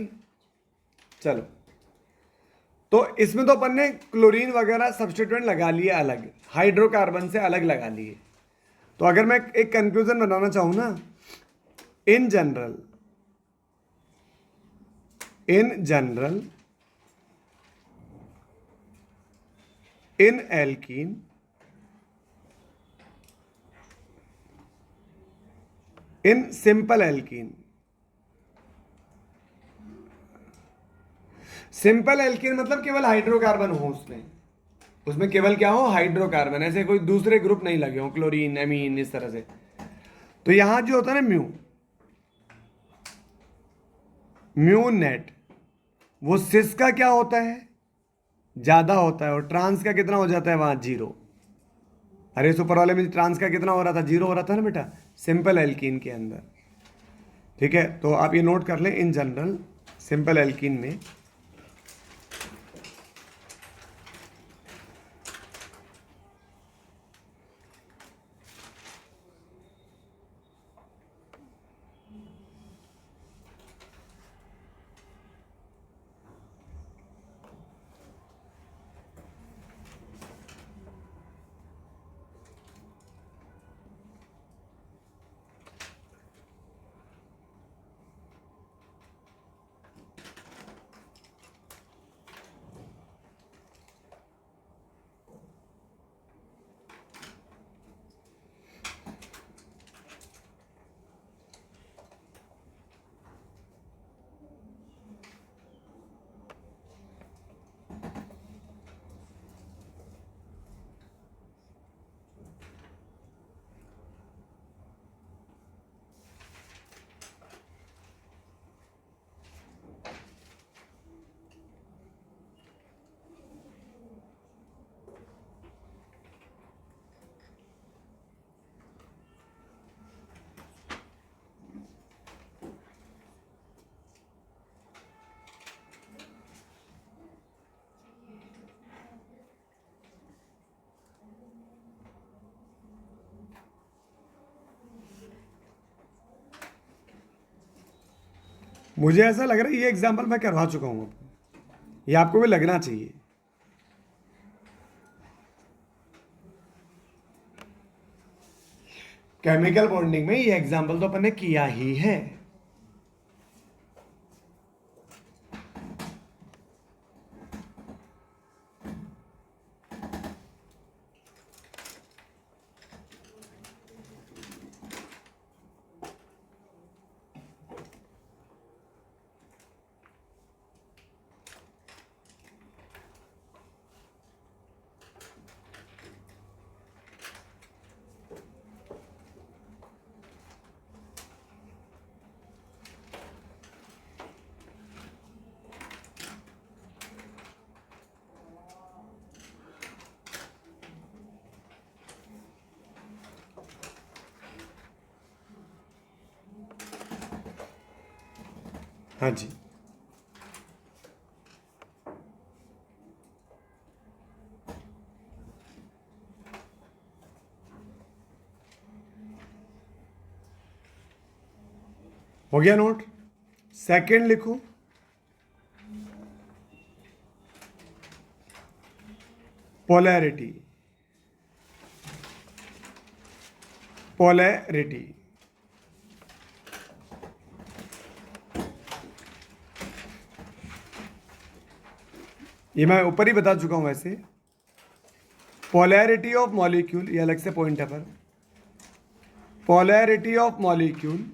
S1: चलो। तो इसमें तो अपन ने क्लोरीन वगैरह सब्स्टिट्यूएंट लगा लिए अलग, हाइड्रोकार्बन से अलग लगा लिए। तो अगर मैं एक कंक्लूजन बनाना चाहूं ना, in general in alkene in simple alkene, simple alkene मतलब केवल हाइड्रोकार्बन हो उसमें, उसमें केवल क्या हो, हाइड्रोकार्बन, ऐसे कोई दूसरे ग्रुप नहीं लगे हो, क्लोरीन, एमीन, इस तरह से। तो यहां जो होता है ना म्यू नेट, वो सिस का क्या होता है, ज्यादा होता है, और ट्रांस का कितना हो जाता है वहां, 0। अरे इस ऊपर वाले में ट्रांस का कितना हो रहा था, 0 हो रहा था ना बेटा, सिंपल एल्कीन के अंदर। ठीक है, तो आप ये नोट कर लें, इन जनरल सिंपल एल्कीन में मुझे ऐसा लग रहा है ये एग्जाम्पल मैं करवा चुका हूं आपको, ये आपको भी लगना चाहिए। केमिकल बॉन्डिंग में ये एग्जाम्पल तो अपन ने किया ही है। हाँ जी, हो गया नोट। सेकंड लिखो, पोलैरिटी। पोलैरिटी ये मैं ऊपर ही बता चुका हूं वैसे। पोलैरिटी ऑफ मॉलिक्यूल, ये अलग से पॉइंट है, पर polarity of molecule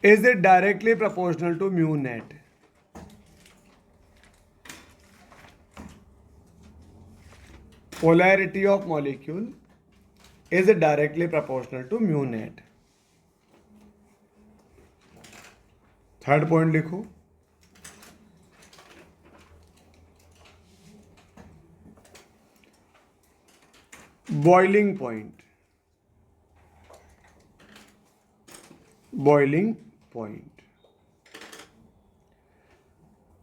S1: is it directly proportional to mu net. Polarity of molecule is directly proportional to mu net। Third point लिखो, boiling point. Boiling point,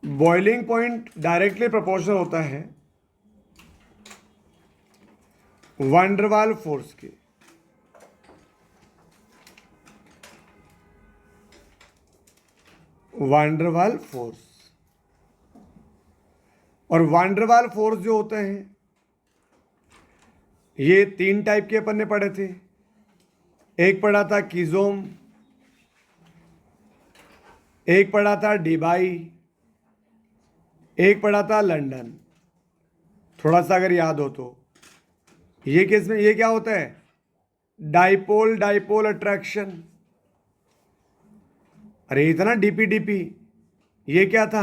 S1: boiling point directly proportional होता है van der वाल force के। Van der वाल force, और van der वाल force जो होते हैं ये 3 टाइप के अपन ने पढ़े थे। एक पढ़ा था कीजोम, एक पढ़ा था डिबाई, एक पढ़ा था लंदन। थोड़ा सा अगर याद हो तो ये केस में ये क्या होता है, डाइपोल डाइपोल अट्रैक्शन। अरे इतना डीपी डीपी, ये क्या था,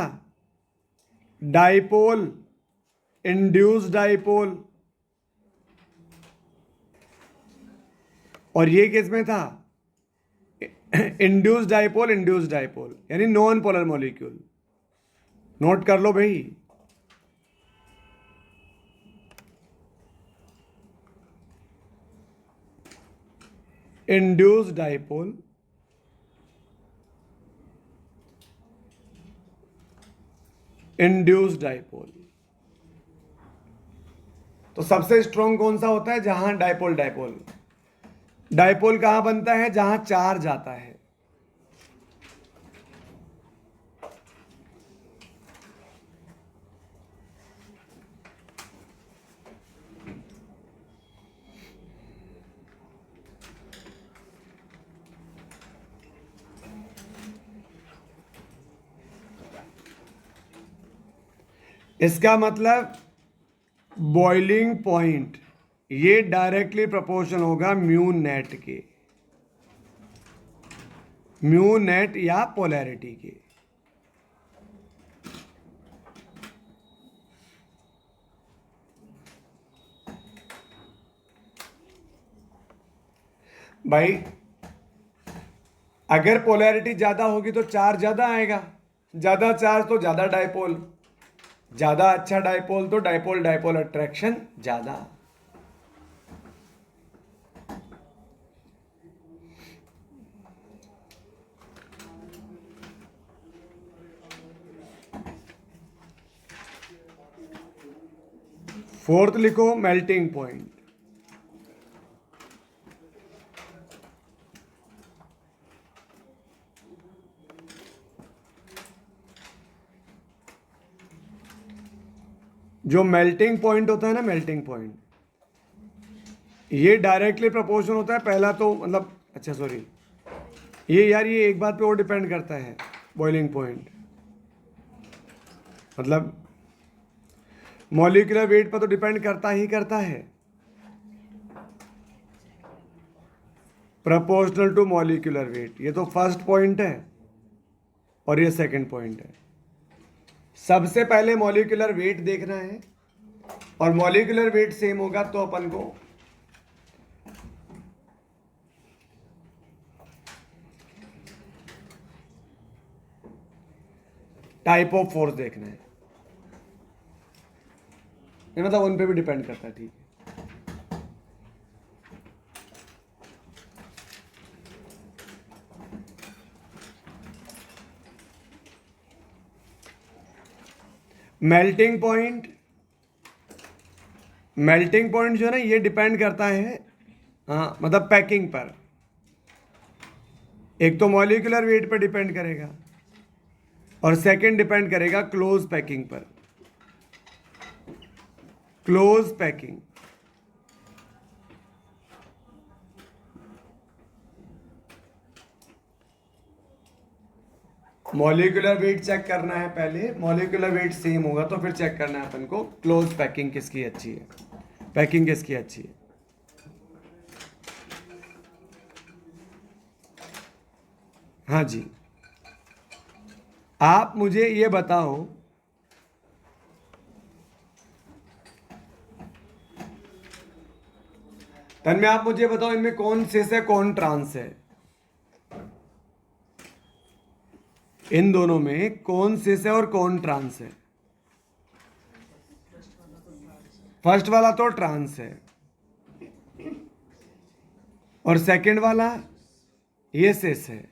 S1: डाइपोल इंड्यूस्ड डाइपोल, और ये किस में था? इंड्यूस्ड डाइपोल यानी नॉन पोलर मॉलिक्यूल। नोट कर लो भाई। Induced dipole, induced dipole. तो सबसे स्ट्रॉन्ग कौन सा होता है? जहां डाइपोल डाइपोल। डाइपोल कहां बनता है? जहां चार्ज आता है। इसका मतलब बॉइलिंग पॉइंट ये डायरेक्टली प्रोपोर्शनल होगा म्यू नेट के, म्यू नेट या पोलैरिटी के। भाई अगर पोलैरिटी ज्यादा होगी तो चार्ज ज्यादा आएगा, ज्यादा चार्ज तो ज्यादा डाइपोल, ज्यादा अच्छा डाइपोल तो डाइपोल डाइपोल अट्रैक्शन ज्यादा। फोर्थ लिखो मेल्टिंग पॉइंट। जो मेल्टिंग पॉइंट होता है ना, मेल्टिंग पॉइंट ये डायरेक्टली प्रोपोर्शन होता है। पहला तो मतलब अच्छा सॉरी, ये यार ये एक बात पे और डिपेंड करता है। बॉइलिंग पॉइंट मतलब मॉलिक्यूलर वेट पर तो डिपेंड करता ही करता है, प्रोपोर्शनल टू मॉलिक्यूलर वेट। ये तो फर्स्ट पॉइंट है और ये सेकंड पॉइंट है। सबसे पहले मॉलिक्यूलर वेट देखना है, और मॉलिक्यूलर वेट सेम होगा तो अपन को टाइप ऑफ फोर्स देखना है। ये मतलब उन पे भी डिपेंड करता है, ठीक है। मेल्टिंग पॉइंट, मेल्टिंग पॉइंट जो है ना ये डिपेंड करता है हाँ मतलब पैकिंग पर। एक तो मॉलिक्यूलर वेट पर डिपेंड करेगा और सेकंड डिपेंड करेगा क्लोज पैकिंग पर। Close packing molecular weight check करना है पहले, मॉलिक्यूलर वेट सेम होगा तो फिर चेक करना है अपन को क्लोज पैकिंग किसकी अच्छी है, पैकिंग किसकी अच्छी है। हाँ जी, आप मुझे ये बताओ तन्मय, आप मुझे बताओ इनमें कौन सिस है कौन ट्रांस है? इन दोनों में कौन सिस है और कौन ट्रांस है? फर्स्ट वाला तो ट्रांस है और सेकंड वाला ये सिस है।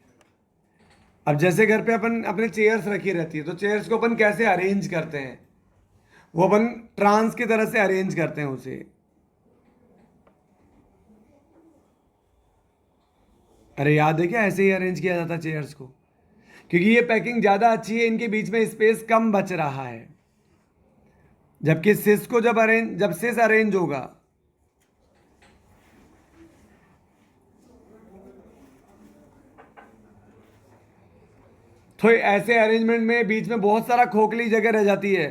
S1: अब जैसे घर पे अपन अपने चेयर्स रखी रहती है तो चेयर्स को अपन कैसे अरेंज करते हैं? वो अपन ट्रांस की तरह से अरेंज करते हैं उसे। अरे याद है क्या? ऐसे ही अरेंज किया जाता है चेयर्स को, क्योंकि ये पैकिंग ज्यादा अच्छी है, इनके बीच में स्पेस कम बच रहा है। जबकि सिस को जब सिस अरेंज होगा तो ऐसे अरेंजमेंट में बीच में बहुत सारा खोखली जगह रह जाती है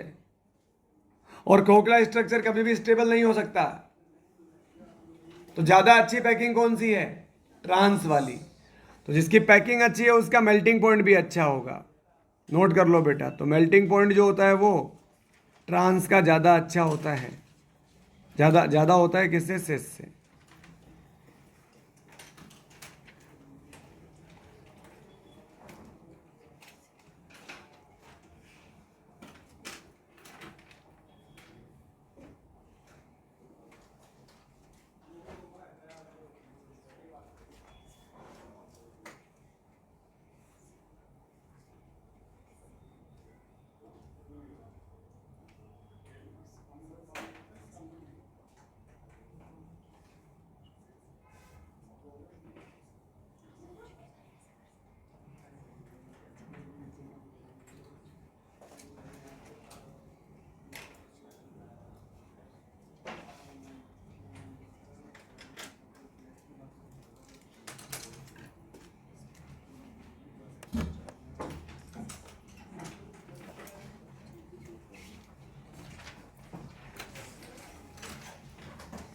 S1: और खोखला स्ट्रक्चर कभी भी स्टेबल नहीं हो सकता। तो ज्यादा अच्छी पैकिंग कौन सी है? ट्रांस वाली। तो जिसकी पैकिंग अच्छी है उसका मेल्टिंग पॉइंट भी अच्छा होगा। नोट कर लो बेटा। तो मेल्टिंग पॉइंट जो होता है वो ट्रांस का ज़्यादा अच्छा होता है, ज़्यादा ज़्यादा होता है किससे? सिस से।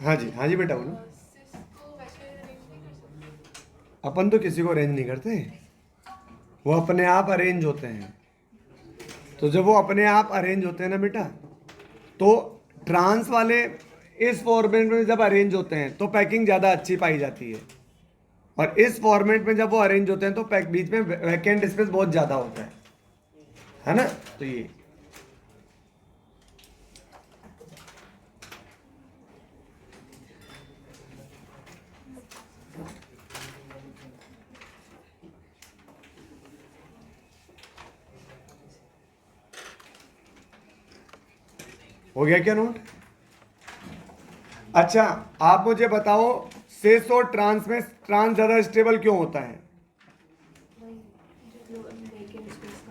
S1: हाँ जी बेटा बोलो।
S2: सिस को वैसे अरेंज नहीं कर सकते।
S1: अपन तो किसी को अरेंज नहीं करते, वो अपने आप अरेंज होते हैं। तो जब वो अपने आप अरेंज होते हैं ना बेटा, तो ट्रांस वाले इस फॉर्मेट में जब अरेंज होते हैं तो पैकिंग ज़्यादा अच्छी पाई जाती है, और इस फॉर्मेट में जब वो अरेंज होते हैं तो पैक बीच में वैकेंट स्पेस बहुत ज़्यादा होता है ना। तो ये हो गया क्या नोट? अच्छा, आप मुझे बताओ सिस और ट्रांस में ट्रांस ज़्यादा स्टेबल क्यों होता है?
S2: वही जो वैकेंट स्पेस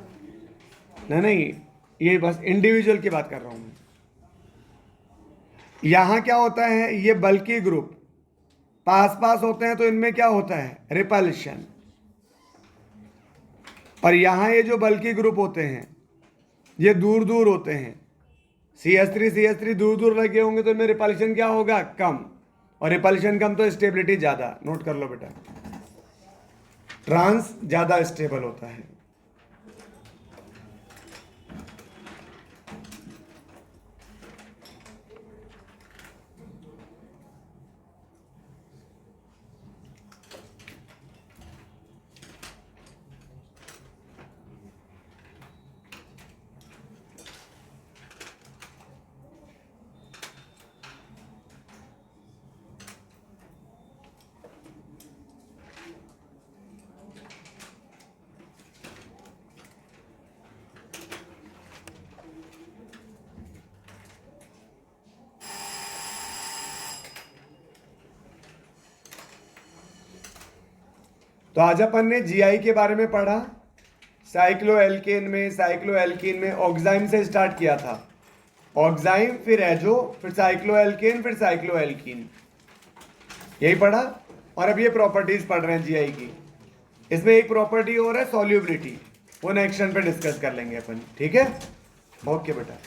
S2: का।
S1: नहीं, ये बस इंडिविजुअल की बात कर रहा हूं मैं। यहां क्या होता है, ये बल्कि ग्रुप पास पास होते हैं तो इनमें क्या होता है? रिपल्शन। और यहां ये जो बल्कि ग्रुप होते हैं ये दूर दूर होते हैं। CH3 दूर दूर लगे होंगे तो इनमें रिपल्शन क्या होगा? कम। और रिपल्शन कम तो स्टेबिलिटी ज़्यादा। नोट कर लो बेटा, ट्रांस ज़्यादा स्टेबल होता है। तो आज अपन ने GI के बारे में पढ़ा। साइक्लोएल्केन में ऑक्साइम से स्टार्ट किया था। ऑक्साइम, फिर एजो, फिर साइक्लोएल्केन, फिर साइक्लोएल्कीन, यही पढ़ा। और अब ये प्रॉपर्टीज पढ़ रहे हैं GI की। इसमें एक प्रॉपर्टी और है सॉल्युबिलिटी, वो नेक्स्ट पे डिस्कस कर लेंगे अपन, ठीक है? ओके बेटा।